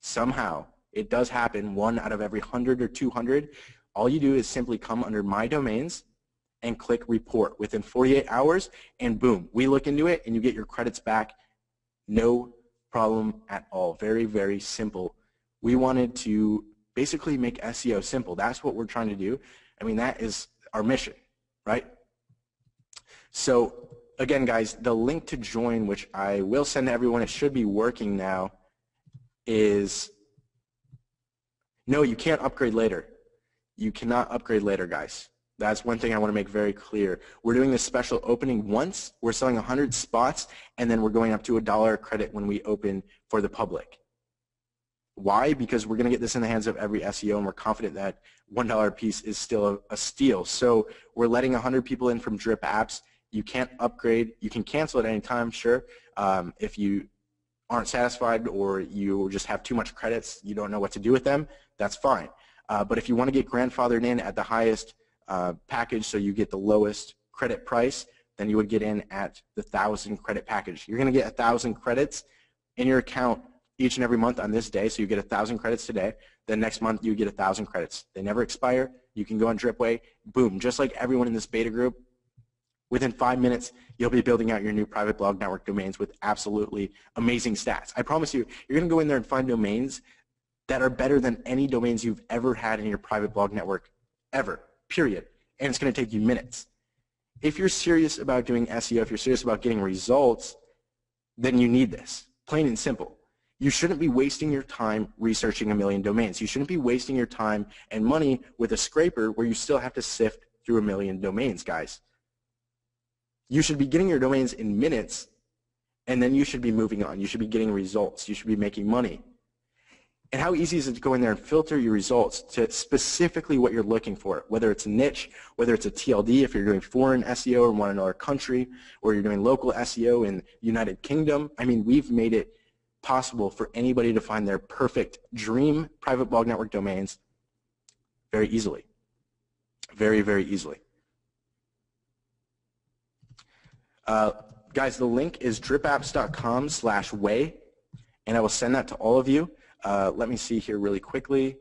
somehow, it does happen 1 out of every 100 or 200, all you do is simply come under My Domains and click Report within 48 hours, and boom, we look into it and you get your credits back. No problem at all. Very, very simple. We wanted to basically make SEO simple. That's what we're trying to do. I mean, that is our mission, right? So again, guys, the link to join, which I will send to everyone, it should be working now, is no, you can't upgrade later. You cannot upgrade later, guys. That's one thing I want to make very clear. We're doing this special opening once. We're selling 100 spots, and then we're going up to $1 credit when we open for the public. Why? Because we're going to get this in the hands of every SEO, and we're confident that $1 piece is still a steal. So we're letting 100 people in from Drip Apps. You can't upgrade. You can cancel at any time, sure. If you aren't satisfied or you just have too much credits, you don't know what to do with them, that's fine. But if you want to get grandfathered in at the highest package, so you get the lowest credit price, then you would get in at the 1,000 credit package. You're going to get 1,000 credits in your account each and every month on this day, so you get 1,000 credits today. Then next month you get 1,000 credits. They never expire. You can go on Dripway, boom, just like everyone in this beta group. Within 5 minutes, you'll be building out your new private blog network domains with absolutely amazing stats. I promise you, you're going to go in there and find domains that are better than any domains you've ever had in your private blog network, ever, period. And it's going to take you minutes. If you're serious about doing SEO, if you're serious about getting results, then you need this, plain and simple. You shouldn't be wasting your time researching a million domains. You shouldn't be wasting your time and money with a scraper where you still have to sift through a million domains, guys. You should be getting your domains in minutes, and then you should be moving on. You should be getting results. You should be making money. And how easy is it to go in there and filter your results to specifically what you're looking for, whether it's a niche, whether it's a TLD if you're doing foreign SEO in another country, or you're doing local SEO in the United Kingdom. I mean, we've made it possible for anybody to find their perfect dream private blog network domains very easily. Very, very easily. Guys, the link is dripapps.com/way, and I will send that to all of you. Let me see here really quickly.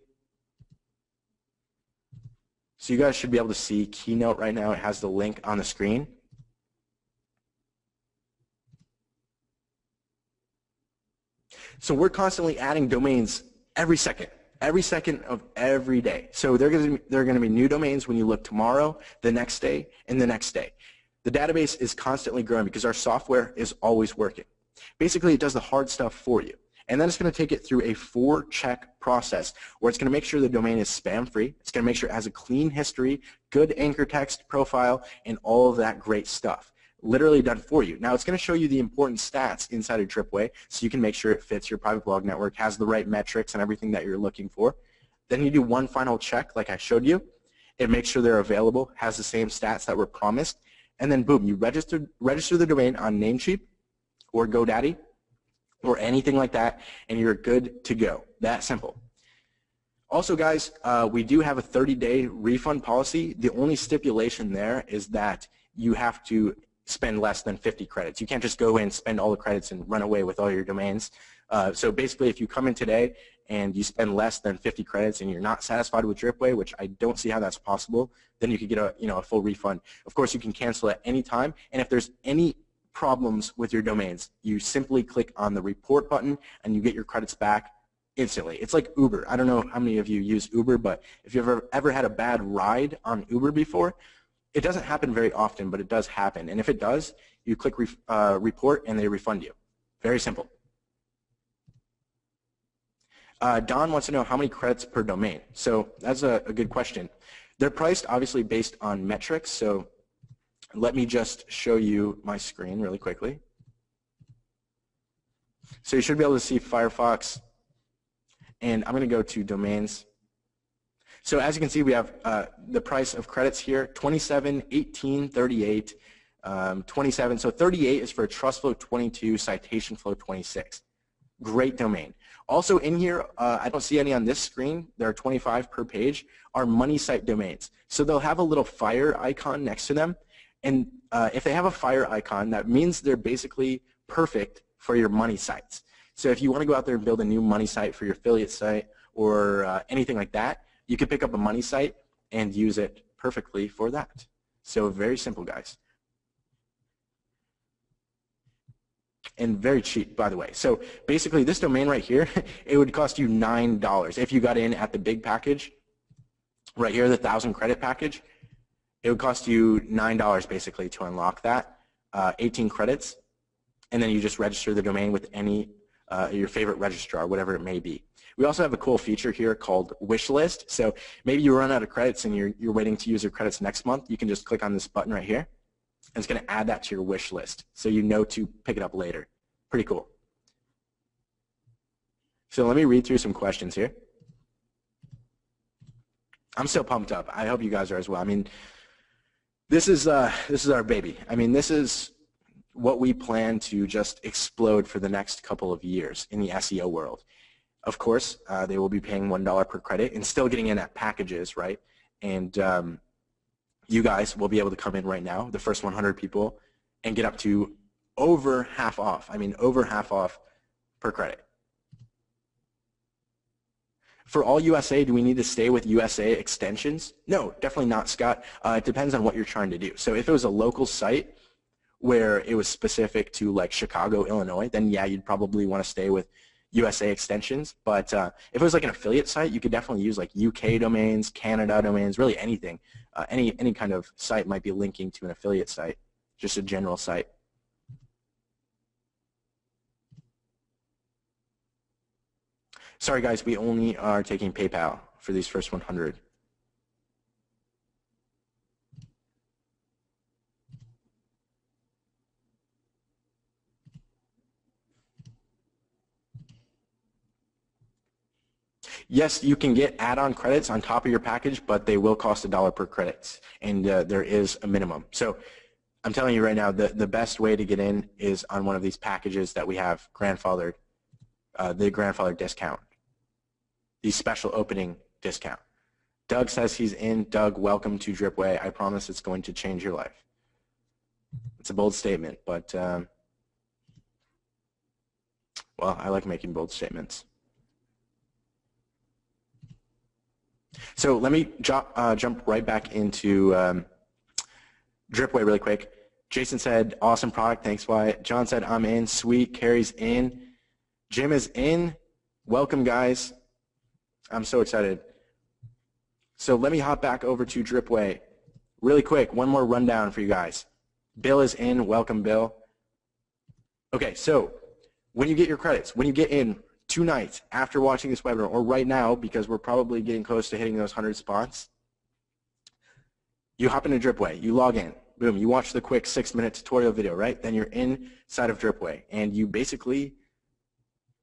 So you guys should be able to see Keynote right now. It has the link on the screen. So we're constantly adding domains every second of every day. So there are going to be new domains when you look tomorrow, the next day, and the next day. The database is constantly growing because our software is always working. Basically, it does the hard stuff for you. And then it's going to take it through a 4-check process where it's going to make sure the domain is spam-free. It's going to make sure it has a clean history, good anchor text profile, and all of that great stuff. Literally done for you. Now, it's going to show you the important stats inside of Dripway so you can make sure it fits your private blog network, has the right metrics and everything that you're looking for. Then you do one final check like I showed you. It makes sure they're available, has the same stats that were promised, and then boom, you register the domain on Namecheap or GoDaddy or anything like that, and you're good to go. That simple. Also, guys, we do have a 30-day refund policy. The only stipulation there is that you have to spend less than 50 credits. You can't just go in, spend all the credits, and run away with all your domains. So basically, if you come in today and you spend less than 50 credits and you're not satisfied with Dripway, which I don't see how that's possible, then you could get a full refund. Of course, you can cancel at any time, and if there's any problems with your domains, you simply click on the report button and you get your credits back instantly. It's like Uber. I don't know how many of you use Uber, but if you've ever had a bad ride on Uber before, it doesn't happen very often, but it does happen. And if it does, you click report and they refund you. Very simple. Don wants to know how many credits per domain. So that's a good question. They're priced obviously based on metrics, so let me just show you my screen really quickly. So you should be able to see Firefox, and I'm going to go to domains. So as you can see, we have the price of credits here, 27, 18, 38, 27. So 38 is for Trust Flow 22, Citation Flow 26. Great domain. Also in here, I don't see any on this screen, there are 25 per page, are money site domains. So they'll have a little fire icon next to them, and if they have a fire icon, that means they're basically perfect for your money sites. So if you want to go out there and build a new money site for your affiliate site or anything like that, you can pick up a money site and use it perfectly for that. So very simple, guys. And very cheap, by the way. So basically this domain right here, it would cost you $9. If you got in at the big package, right here, the 1,000 credit package, it would cost you $9 basically to unlock that, 18 credits, and then you just register the domain with any your favorite registrar, whatever it may be. We also have a cool feature here called wish list. So maybe you run out of credits and you're waiting to use your credits next month. You can just click on this button right here, and it's going to add that to your wish list so you know to pick it up later. Pretty cool. So let me read through some questions here. I'm so pumped up. I hope you guys are as well. I mean, this is our baby. I mean, this is what we plan to just explode for the next couple of years in the SEO world. Of course, they will be paying $1 per credit and still getting in at packages, right? And you guys will be able to come in right now, the first 100 people, and get up to over half off. I mean, over half off per credit. For all USA, do we need to stay with USA extensions? No, definitely not, Scott. It depends on what you're trying to do. So if it was a local site where it was specific to like Chicago, Illinois, then yeah, you'd probably want to stay with USA extensions. But if it was like an affiliate site, you could definitely use like UK domains, Canada domains, really anything. Any kind of site might be linking to an affiliate site, just a general site. Sorry guys, we only are taking PayPal for these first 100. Yes, you can get add-on credits on top of your package, but they will cost $1 per credit, and there is a minimum. So I'm telling you right now, the best way to get in is on one of these packages that we have grandfathered, the grandfather discount, the special opening discount. Doug says he's in. Doug, welcome to Dripway. I promise it's going to change your life. It's a bold statement, but well, I like making bold statements. So let me jump right back into Dripway really quick. Jason said, awesome product, thanks, Wyatt. John said, I'm in. Sweet, Carrie's in. Jim is in. Welcome, guys. I'm so excited. So let me hop back over to Dripway really quick. One more rundown for you guys. Bill is in. Welcome, Bill. Okay, so when you get your credits, when you get in tonight after watching this webinar, or right now because we're probably getting close to hitting those 100 spots, you hop into Dripway. You log in. Boom. You watch the quick 6-minute tutorial video, right? Then you're inside of Dripway, and you basically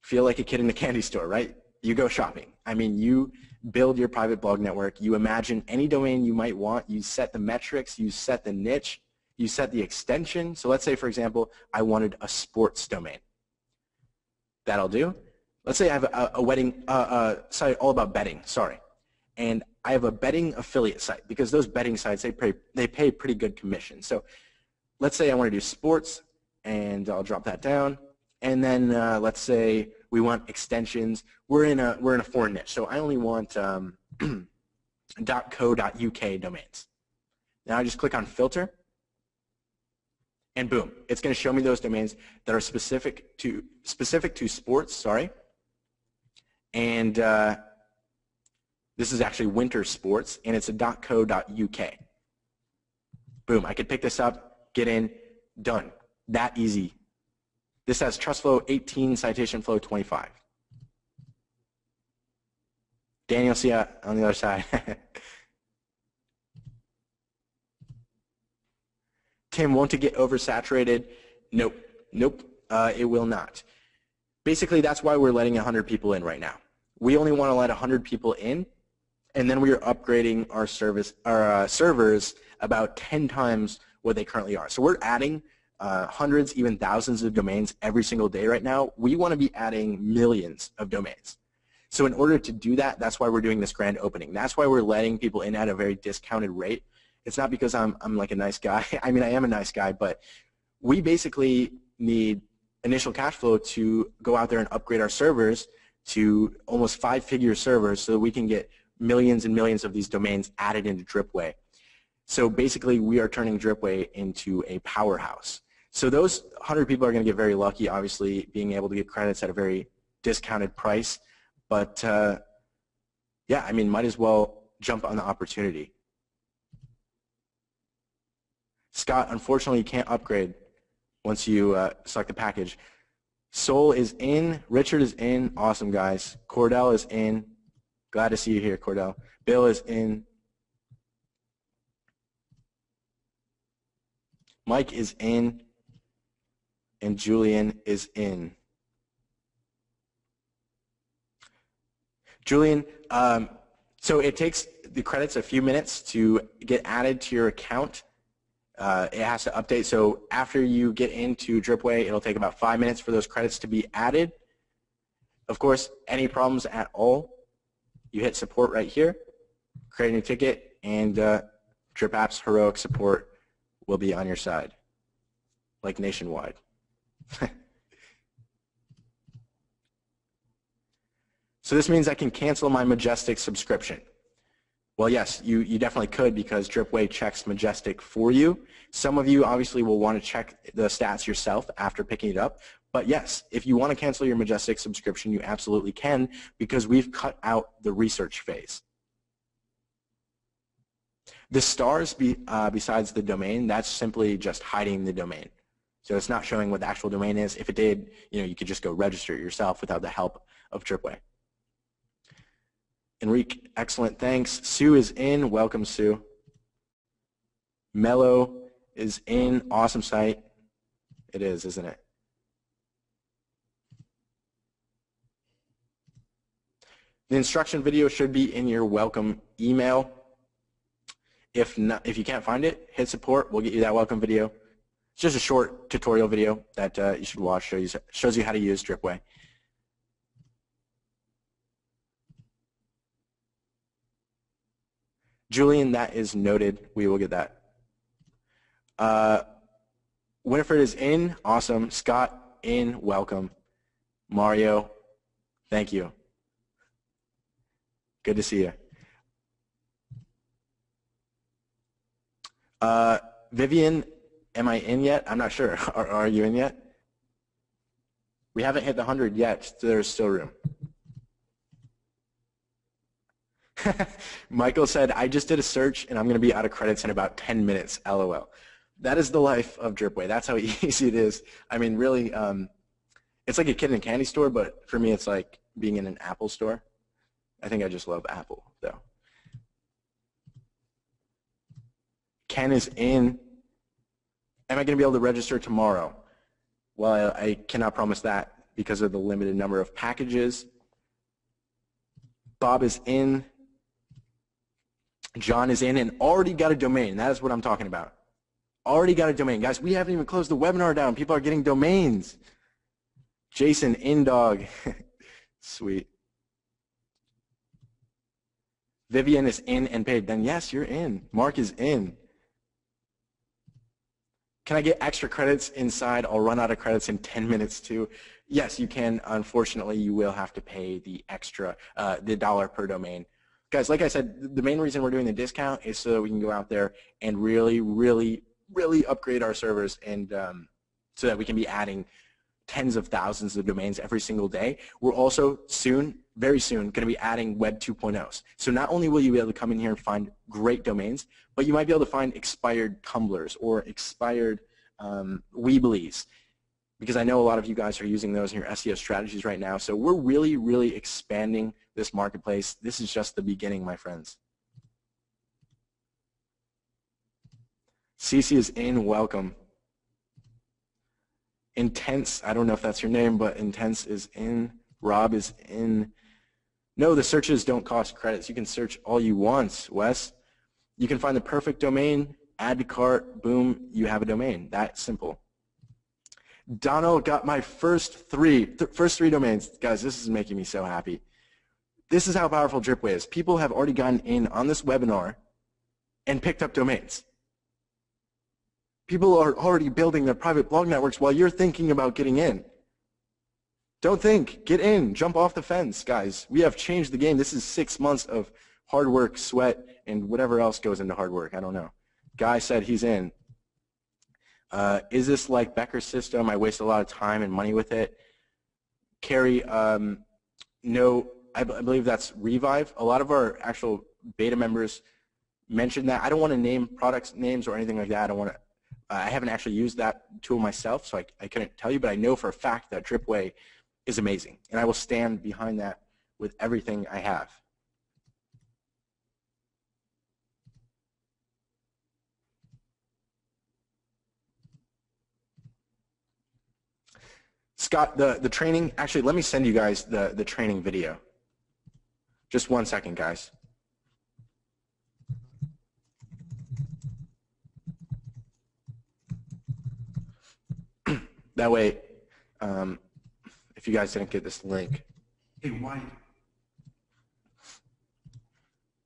feel like a kid in a candy store, right? You go shopping. I mean, you build your private blog network. You imagine any domain you might want. You set the metrics. You set the niche. You set the extension. So let's say, for example, I wanted a sports domain. That'll do. Let's say I have a wedding site all about betting, sorry. And I have a betting affiliate site because those betting sites, they pay pretty good commission. So let's say I want to do sports, and I'll drop that down. And then let's say we want extensions. We're in a foreign niche, so I only want .co.uk domains. Now I just click on filter, and boom, it's going to show me those domains that are specific to sports. Sorry, and this is actually winter sports, and it's a .co.uk. Boom, I could pick this up, get in, done. That easy. This has trust flow 18, citation flow 25. Daniel, see you on the other side. Tim, won't it get oversaturated? Nope. Nope, it will not. Basically, that's why we're letting 100 people in right now. We only want to let 100 people in, and then we are upgrading our servers about 10 times what they currently are. So we're adding hundreds, even thousands of domains every single day right now. We want to be adding millions of domains. So in order to do that, that's why we're doing this grand opening. That's why we're letting people in at a very discounted rate. It's not because I'm like a nice guy. I mean, I am a nice guy, but we basically need initial cash flow to go out there and upgrade our servers to almost 5-figure servers so that we can get millions and millions of these domains added into Dripway. So basically, we are turning Dripway into a powerhouse. So those 100 people are going to get very lucky, obviously, being able to get credits at a very discounted price. But, yeah, I mean, might as well jump on the opportunity. Scott, unfortunately, you can't upgrade once you select the package. Soul is in. Richard is in. Awesome, guys. Cordell is in. Glad to see you here, Cordell. Bill is in. Mike is in. And Julian is in. Julian, so it takes the credits a few minutes to get added to your account. It has to update. So after you get into Dripway, it'll take about 5 minutes for those credits to be added. Of course, any problems at all, you hit support right here, create a new ticket, and Drip App's heroic support will be on your side, like nationwide. So this means I can cancel my Majestic subscription. Well, yes, you definitely could because Dripway checks Majestic for you. Some of you obviously will want to check the stats yourself after picking it up. But yes, if you want to cancel your Majestic subscription, you absolutely can because we've cut out the research phase. The stars besides the domain, that's simply just hiding the domain. So it's not showing what the actual domain is. If it did, you could just go register it yourself without the help of Dripway. Enrique, excellent, thanks. Sue is in. Welcome, Sue. Mello is in. Awesome site. It is, isn't it? The instruction video should be in your welcome email. If you can't find it, hit support. We'll get you that welcome video. It's just a short tutorial video that you should watch. Shows you how to use Dripway. Julian, that is noted. We will get that. Winifred is in. Awesome. Scott, in. Welcome. Mario, thank you. Good to see you. Vivian, am I in yet? I'm not sure. Are you in yet? We haven't hit the 100 yet. So there's still room. Michael said, I just did a search and I'm going to be out of credits in about 10 minutes, LOL. That is the life of Dripway. That's how easy it is. I mean, really, it's like a kid in a candy store, but for me it's like being in an Apple store. I think I just love Apple, though. Ken is in. Am I going to be able to register tomorrow? Well, I cannot promise that because of the limited number of packages. Bob is in. John is in and already got a domain. That is what I'm talking about. Already got a domain. Guys, we haven't even closed the webinar down. People are getting domains. Jason, in dog. Sweet. Vivian is in and paid. Then yes, you're in. Mark is in. Can I get extra credits inside? I'll run out of credits in 10 minutes too. Yes, you can. Unfortunately, you will have to pay the extra, the $1 per domain. Guys, like I said, the main reason we're doing the discount is so that we can go out there and really, really, really upgrade our servers and so that we can be adding tens of thousands of domains every single day. We're also soon, very soon, going to be adding Web 2.0s. So not only will you be able to come in here and find great domains, but you might be able to find expired Tumblrs or expired Weebly's, because I know a lot of you guys are using those in your SEO strategies right now. So we're really, really expanding this marketplace. This is just the beginning, my friends. Cece is in. Welcome. Intense, I don't know if that's your name, but Intense is in. Rob is in. No, the searches don't cost credits. You can search all you want, Wes. You can find the perfect domain, add to cart, boom, you have a domain. That simple. Donald got my first three domains. Guys, this is making me so happy. This is how powerful Dripway is. People have already gotten in on this webinar and picked up domains. People are already building their private blog networks while you're thinking about getting in. Don't think. Get in. Jump off the fence, guys. We have changed the game. This is 6 months of hard work, sweat, and whatever else goes into hard work. I don't know. Guy said he's in. Is this like Becker's system? I waste a lot of time and money with it. Carrie, no, I believe that's Revive. A lot of our actual beta members mentioned that. I don't want to name products names or anything like that. I don't want to. I haven't actually used that tool myself, so I couldn't tell you, but I know for a fact that Dripway is amazing, and I will stand behind that with everything I have. Scott, the training, actually, let me send you guys the training video. Just 1 second, guys. That way, if you guys didn't get this link. Hey, why?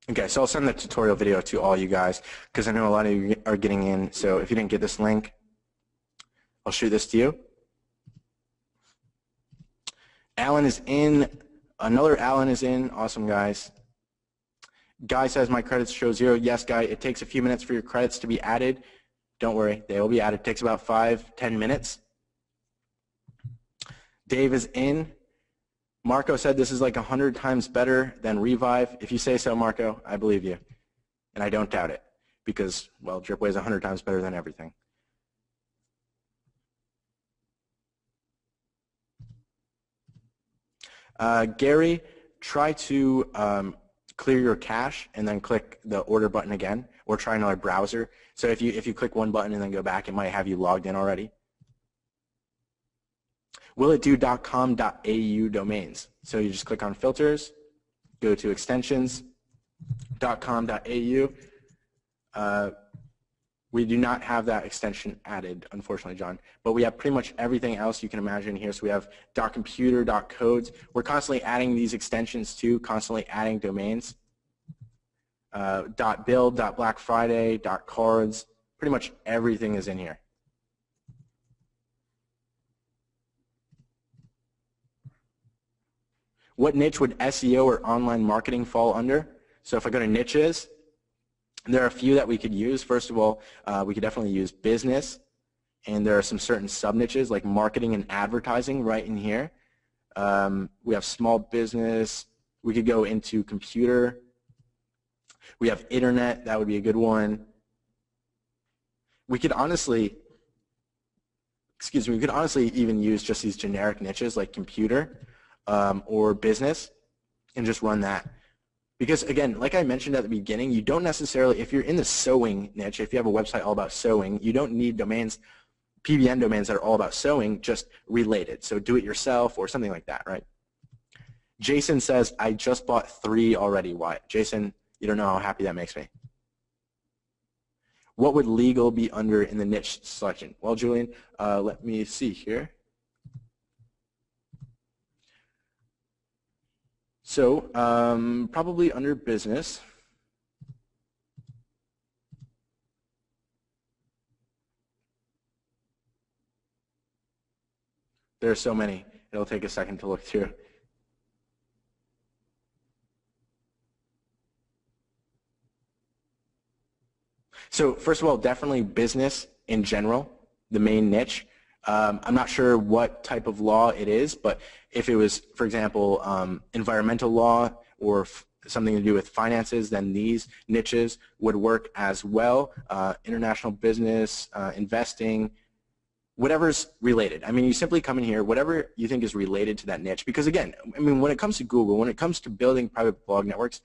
Okay, so I'll send the tutorial video to all you guys because I know a lot of you are getting in. So if you didn't get this link, I'll shoot this to you. Alan is in. Another Alan is in. Awesome, guys. Guy says my credits show 0. Yes, Guy, it takes a few minutes for your credits to be added. Don't worry, they will be added. It takes about 5-10 minutes. Dave is in. Marco said this is like 100 times better than Revive. If you say so, Marco, I believe you. And I don't doubt it because, well, Dripway is 100 times better than everything. Gary, try to clear your cache and then click the order button again, or try another browser. So if you click one button and then go back, it might have you logged in already. Will it do .com.au domains? So you just click on filters, go to extensions, .com.au. We do not have that extension added, unfortunately, John. But we have pretty much everything else you can imagine here. So we have .computer, .codes. We're constantly adding these extensions too, constantly adding domains. .bill, .black Friday, .cards. Pretty much everything is in here. What niche would SEO or online marketing fall under? So if I go to niches, there are a few that we could use. First of all, we could definitely use business, and there are some certain sub-niches like marketing and advertising right in here. We have small business. We could go into computer. We have internet. That would be a good one. We could honestly, we could honestly even use just these generic niches like computer or business and just run that. Because again, like I mentioned at the beginning, you don't necessarily, if you're in the sewing niche, if you have a website all about sewing, you don't need domains, PBN domains that are all about sewing, just related. So do it yourself or something like that, right? Jason says, I just bought 3 already. Why? Jason, you don't know how happy that makes me. What would legal be under in the niche selection? Well, Julian, let me see here. So probably under business. There are so many. It'll take a second to look through. So first of all, definitely business in general, the main niche. I'm not sure what type of law it is, but if it was, for example, environmental law or something to do with finances, then these niches would work as well. International business, investing, whatever's related. I mean, you simply come in here, whatever you think is related to that niche. Because again, I mean, when it comes to Google, when it comes to building private blog networks,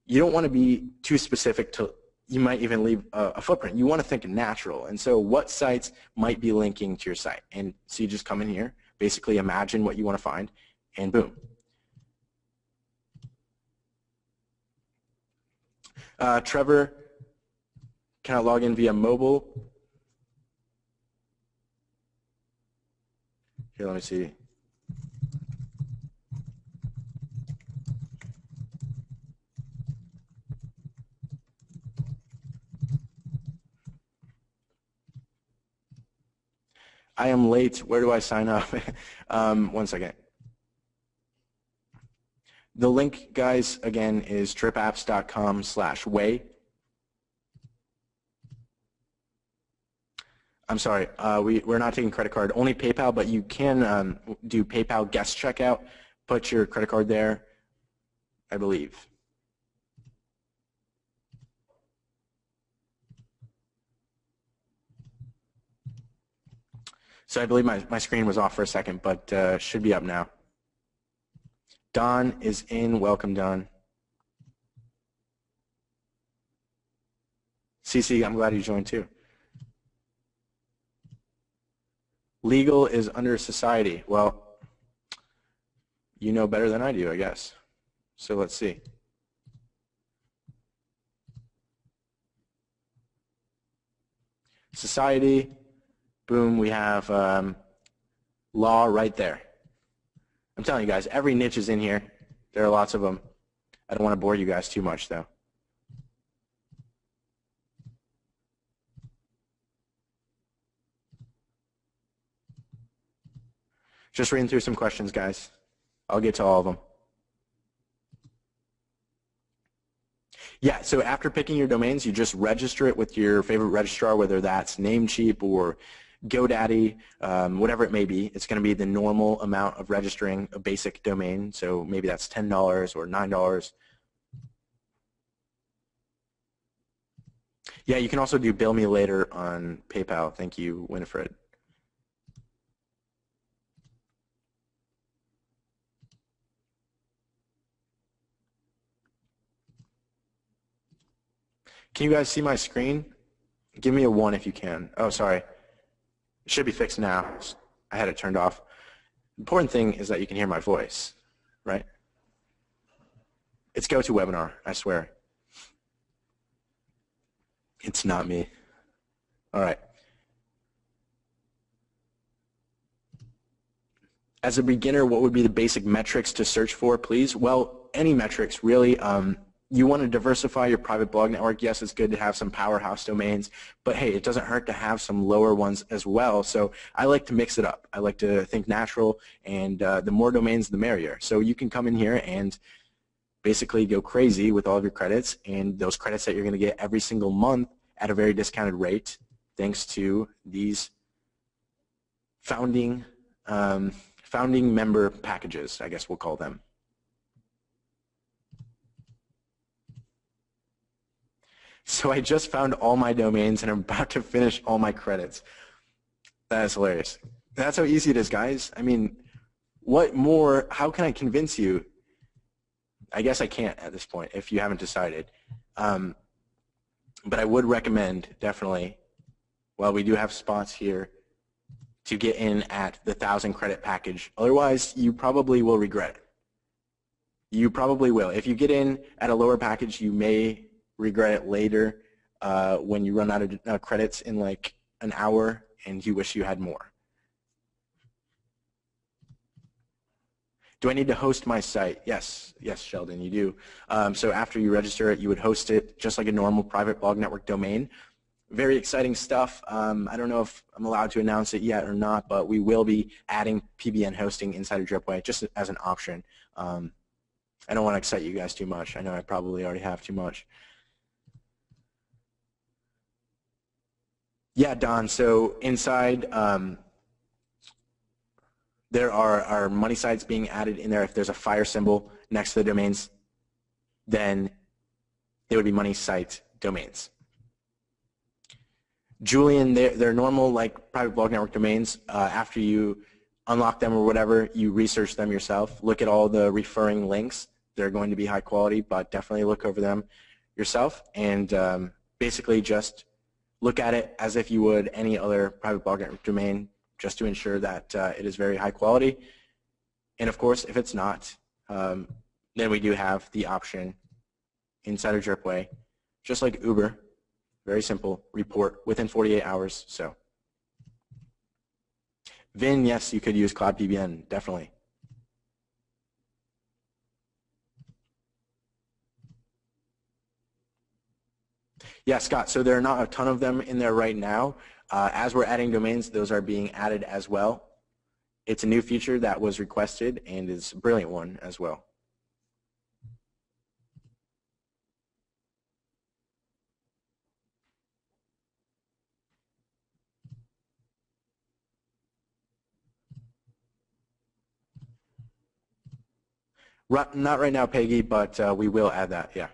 you don't want to be too specific to, you might even leave a footprint. You want to think natural. And so what sites might be linking to your site? And so you just come in here, basically imagine what you want to find, and boom. Trevor, can I log in via mobile? Here, let me see. I am late. Where do I sign up? 1 second. The link, guys, again, is tripapps.com/way. I'm sorry, we're not taking credit card, only PayPal, but you can do PayPal guest checkout, put your credit card there, I believe. So I believe my screen was off for a second, but should be up now. Don is in. Welcome, Don. CC, I'm glad you joined too. Legal is under society. Well, you know better than I do, I guess. So let's see. Society, boom, we have law right there. I'm telling you guys, every niche is in here. There are lots of them. I don't want to bore you guys too much, though. Just reading through some questions, guys. I'll get to all of them. Yeah, so after picking your domains, you just register it with your favorite registrar, whether that's Namecheap or GoDaddy, whatever it may be. It's going to be the normal amount of registering a basic domain, so maybe that's $10 or $9. Yeah, you can also do Bill Me Later on PayPal. Thank you, Winifred. Can you guys see my screen? Give me a 1 if you can. Oh, sorry. It should be fixed now. I had it turned off. The important thing is that you can hear my voice, right? It's GoToWebinar, I swear. It's not me. All right. As a beginner, what would be the basic metrics to search for, please? Well, any metrics, really. You want to diversify your private blog network. Yes, it's good to have some powerhouse domains, but hey, it doesn't hurt to have some lower ones as well. So I like to mix it up. I like to think natural, and the more domains, the merrier. So you can come in here and basically go crazy with all of your credits, and those credits that you're going to get every single month at a very discounted rate thanks to these founding member packages, I guess we'll call them. So I just found all my domains and I'm about to finish all my credits. That is hilarious. That's how easy it is, guys. I mean, what more, how can I convince you? I guess I can't at this point if you haven't decided. But I would recommend, definitely, while we do have spots here, to get in at the 1,000 credit package. Otherwise, you probably will regret it. You probably will. If you get in at a lower package, you may regret it later when you run out of credits in like an hour and you wish you had more. Do I need to host my site? Yes, Sheldon, you do. So after you register it, you would host it just like a normal private blog network domain. Very exciting stuff. I don't know if I'm allowed to announce it yet or not, but we will be adding PBN hosting inside of Dripway just as an option. I don't want to excite you guys too much. I know I probably already have too much. Yeah, Don, so inside there are money sites being added in there. If there's a fire symbol next to the domains, then they would be money site domains. Julian, they're normal like private blog network domains. After you unlock them or whatever, you research them yourself. Look at all the referring links. They're going to be high quality, but definitely look over them yourself and basically just look at it as if you would any other private blog network domain, just to ensure that it is very high quality. And of course, if it's not, then we do have the option inside of Dripway, just like Uber, very simple, report within 48 hours. So Vin, yes, you could use Cloud PBN, definitely. Yeah, Scott, so there are not a ton of them in there right now. As we're adding domains, those are being added as well. It's a new feature that was requested and is a brilliant one as well. Not right now, Peggy, but we will add that, yeah.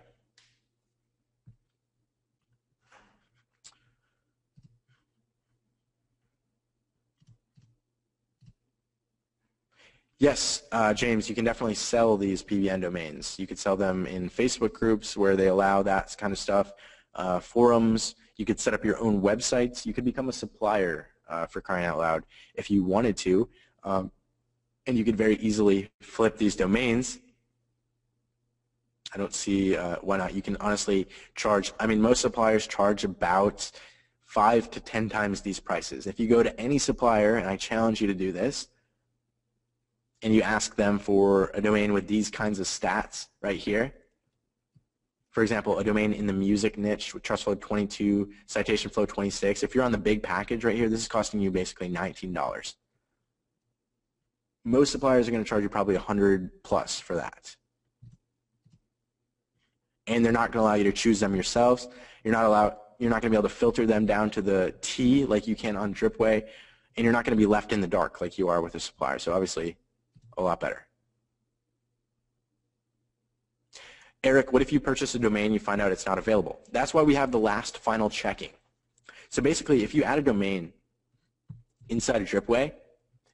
Yes, James, you can definitely sell these PBN domains. You could sell them in Facebook groups where they allow that kind of stuff, forums. You could set up your own websites. You could become a supplier, for crying out loud, if you wanted to. And you could very easily flip these domains. I don't see why not. You can honestly charge, I mean, most suppliers charge about 5 to 10 times these prices. If you go to any supplier, and I challenge you to do this, and you ask them for a domain with these kinds of stats right here, for example, a domain in the music niche with TrustFlow 22, Citation Flow 26, if you're on the big package right here, this is costing you basically $19. Most suppliers are going to charge you probably 100 plus for that. And they're not going to allow you to choose them yourselves. You're not going to be able to filter them down to the T like you can on Dripway, and you're not going to be left in the dark like you are with a supplier. So obviously, a lot better. Eric, what if you purchase a domain, you find out it's not available? That's why we have the last final checking. So basically, if you add a domain inside of Dripway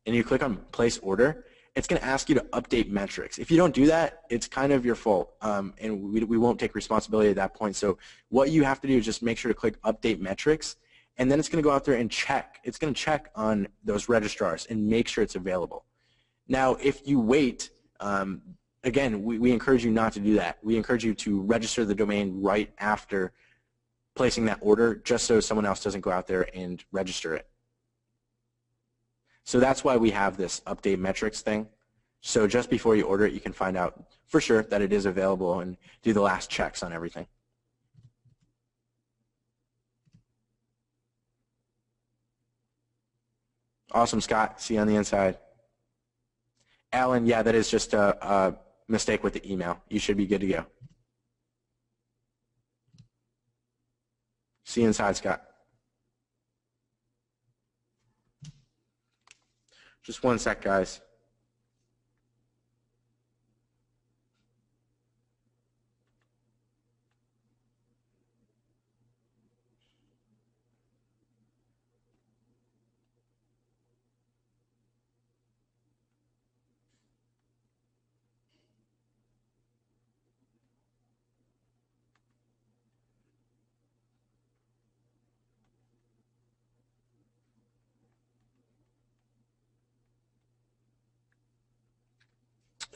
and you click on place order, it's going to ask you to update metrics. If you don't do that, it's kind of your fault, and we won't take responsibility at that point. So what you have to do is just make sure to click update metrics, and then it's going to go out there and check. It's going to check on those registrars and make sure it's available. Now, if you wait, again, we encourage you not to do that. We encourage you to register the domain right after placing that order, just so someone else doesn't go out there and register it. So that's why we have this update metrics thing. So just before you order it, you can find out for sure that it is available and do the last checks on everything. Awesome, Scott. See you on the inside. Alan, yeah, that is just a mistake with the email. You should be good to go. See you inside, Scott. Just one sec, guys.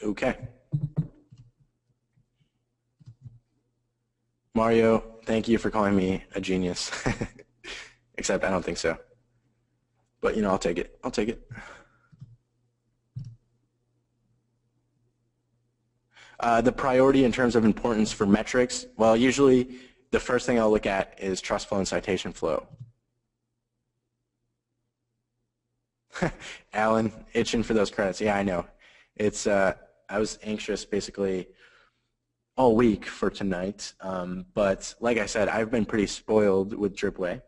Okay. Mario, thank you for calling me a genius. Except I don't think so. But, you know, I'll take it. I'll take it. The priority in terms of importance for metrics, well, usually the first thing I'll look at is trust flow and citation flow. Alan, itching for those credits. Yeah, I know. It's I was anxious basically all week for tonight, but like I said, I've been pretty spoiled with Dripway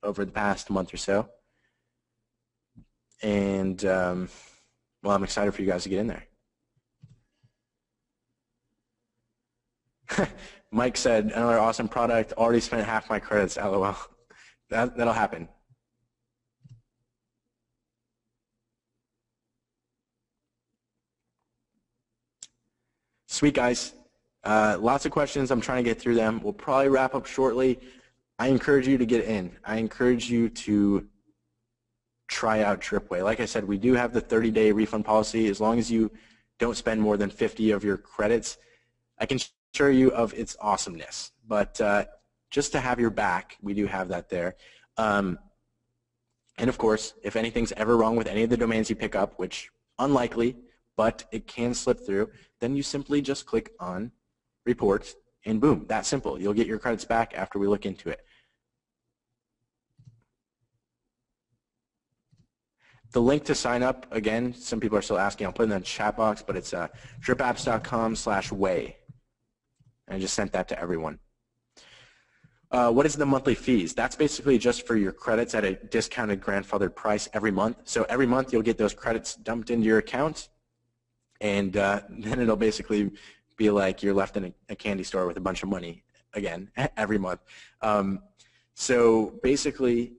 over the past month or so, and well, I'm excited for you guys to get in there. Mike said, another awesome product, already spent half my credits, LOL. That'll happen. Sweet, guys. Lots of questions. I'm trying to get through them. We'll probably wrap up shortly. I encourage you to get in. I encourage you to try out Dripway. Like I said, we do have the 30-day refund policy. As long as you don't spend more than 50 of your credits, I can assure you of its awesomeness. But just to have your back, we do have that there. And of course, if anything's ever wrong with any of the domains you pick up, which unlikely, but it can slip through, then you simply just click on report and boom, that's simple. You'll get your credits back after we look into it. The link to sign up, again, some people are still asking, I'll put it in the chat box, but it's dripapps.com/way. And I just sent that to everyone. What is the monthly fees? That's basically just for your credits at a discounted grandfathered price every month. So every month you'll get those credits dumped into your account, and then it'll basically be like you're left in a candy store with a bunch of money again every month. So basically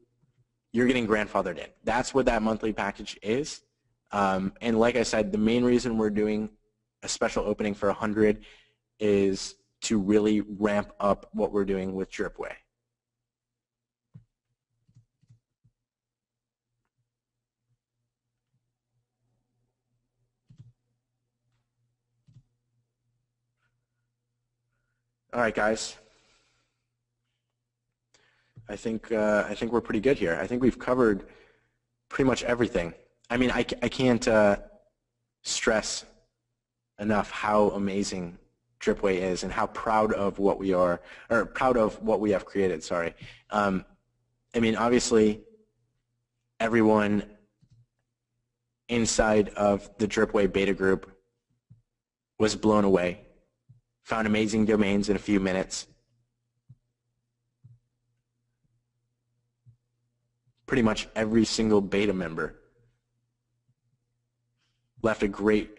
you're getting grandfathered in. That's what that monthly package is. And like I said, the main reason we're doing a special opening for 100 is to really ramp up what we're doing with Dripway. All right, guys. I think we're pretty good here. I think we've covered pretty much everything. I mean, I can't stress enough how amazing Dripway is and how proud of what we are, or proud of what we have created. Sorry. I mean, obviously, everyone inside of the Dripway beta group was blown away, found amazing domains in a few minutes. Pretty much every single beta member left a great,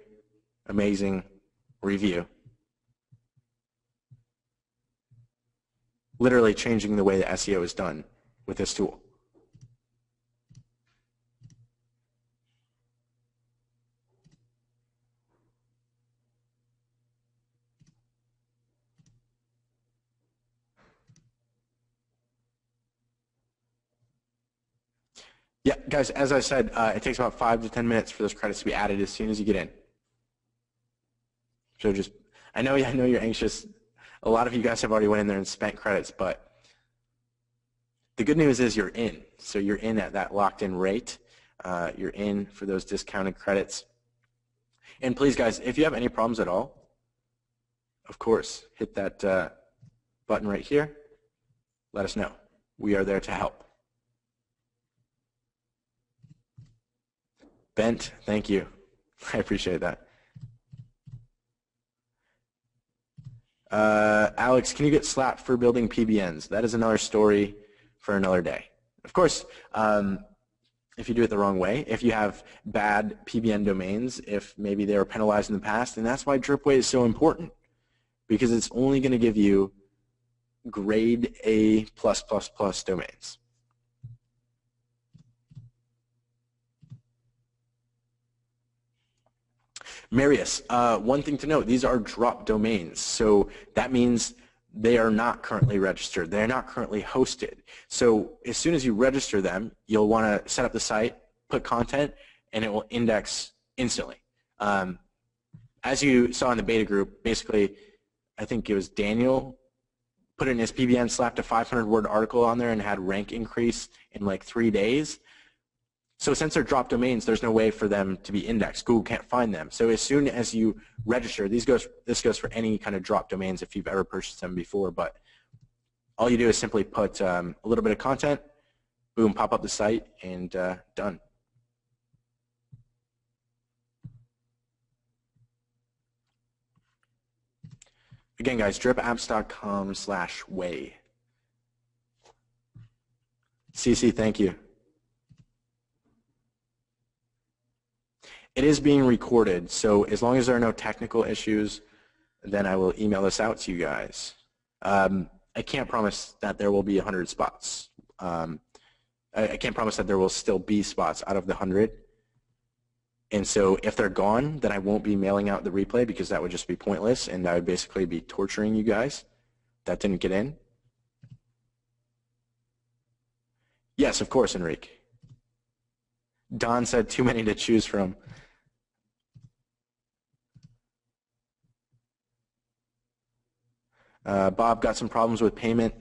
amazing review. Literally changing the way that SEO is done with this tool. Yeah, guys, as I said, it takes about 5 to 10 minutes for those credits to be added as soon as you get in. So just, I know you're anxious. A lot of you guys have already went in there and spent credits, but the good news is you're in. So you're in at that locked-in rate. You're in for those discounted credits. And please, guys, if you have any problems at all, of course, hit that button right here. Let us know. We are there to help. Bent, thank you. I appreciate that. Alex, can you get slapped for building PBNs? That is another story for another day. Of course, if you do it the wrong way, if you have bad PBN domains, if maybe they were penalized in the past, and that's why Dripway is so important, because it's only going to give you grade A+++ domains. Marius, one thing to note, these are drop domains, so that means they are not currently registered. They're not currently hosted. So as soon as you register them, you'll want to set up the site, put content, and it will index instantly. As you saw in the beta group, basically, I think it was Daniel put in his PBN, slapped a 500-word article on there, and had rank increase in like 3 days. So since they're drop domains, there's no way for them to be indexed. Google can't find them. So as soon as you register, this goes for any kind of drop domains if you've ever purchased them before. But all you do is simply put a little bit of content, boom, pop up the site, and done. Again, guys, dripapps.com/way. CC, thank you. It is being recorded, so as long as there are no technical issues, then I will email this out to you guys. I can't promise that there will be 100 spots. I can't promise that there will still be spots out of the 100. And so if they're gone, then I won't be mailing out the replay because that would just be pointless, and I would basically be torturing you guys that didn't get in. Yes, of course, Enrique. Don said too many to choose from. Bob got some problems with payment.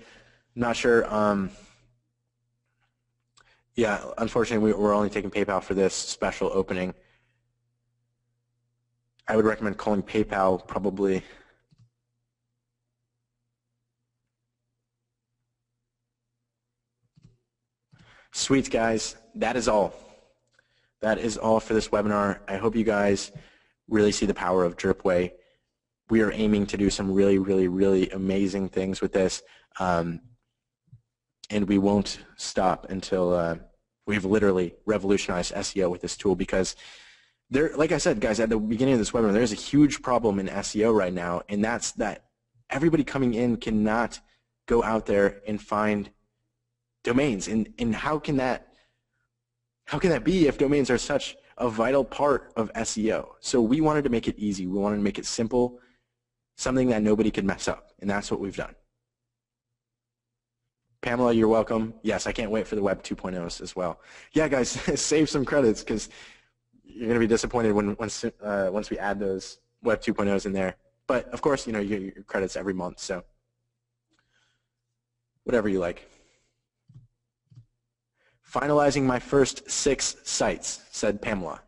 Not sure. Yeah, unfortunately, we're only taking PayPal for this special opening. I would recommend calling PayPal probably. Sweet, guys. That is all. That is all for this webinar. I hope you guys really see the power of Dripway. We are aiming to do some really, really, really amazing things with this, and we won't stop until we've literally revolutionized SEO with this tool, because there, like I said, guys, at the beginning of this webinar, there's a huge problem in SEO right now, and that's that everybody coming in cannot go out there and find domains. And how can that be if domains are such a vital part of SEO? So we wanted to make it easy. We wanted to make it simple, something that nobody could mess up, and that's what we've done. Pamela, you're welcome. Yes, I can't wait for the Web 2.0s as well. Yeah, guys, save some credits, because you're going to be disappointed once we add those Web 2.0s in there. But of course, you get your credits every month, so whatever you like. Finalizing my first 6 sites, said Pamela.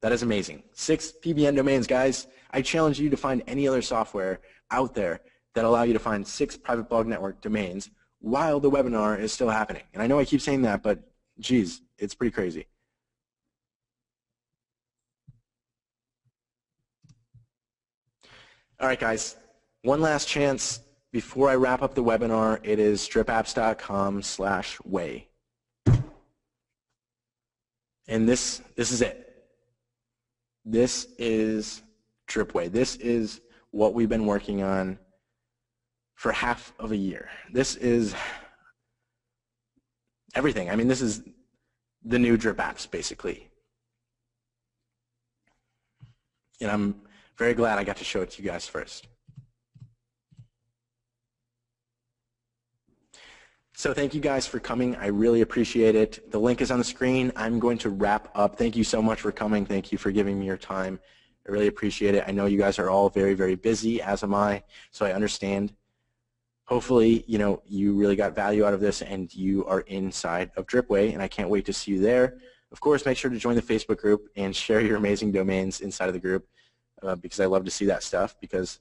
That is amazing. 6 PBN domains, guys. I challenge you to find any other software out there that allow you to find 6 private blog network domains while the webinar is still happening. And I know I keep saying that, but geez, it's pretty crazy. All right, guys. One last chance before I wrap up the webinar. It is stripapps.com/way. And this is it. This is Dripway. This is what we've been working on for half of a year. This is everything. I mean, this is the new Drip apps, basically. And I'm very glad I got to show it to you guys first. So thank you guys for coming. I really appreciate it. The link is on the screen. I'm going to wrap up. Thank you so much for coming. Thank you for giving me your time. I really appreciate it. I know you guys are all very, very busy, as am I, so I understand. Hopefully, you really got value out of this and you are inside of Dripway, and I can't wait to see you there. Of course, make sure to join the Facebook group and share your amazing domains inside of the group, because I love to see that stuff, because,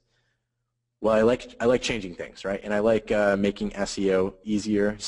well, I like changing things, right? And I like making SEO easier.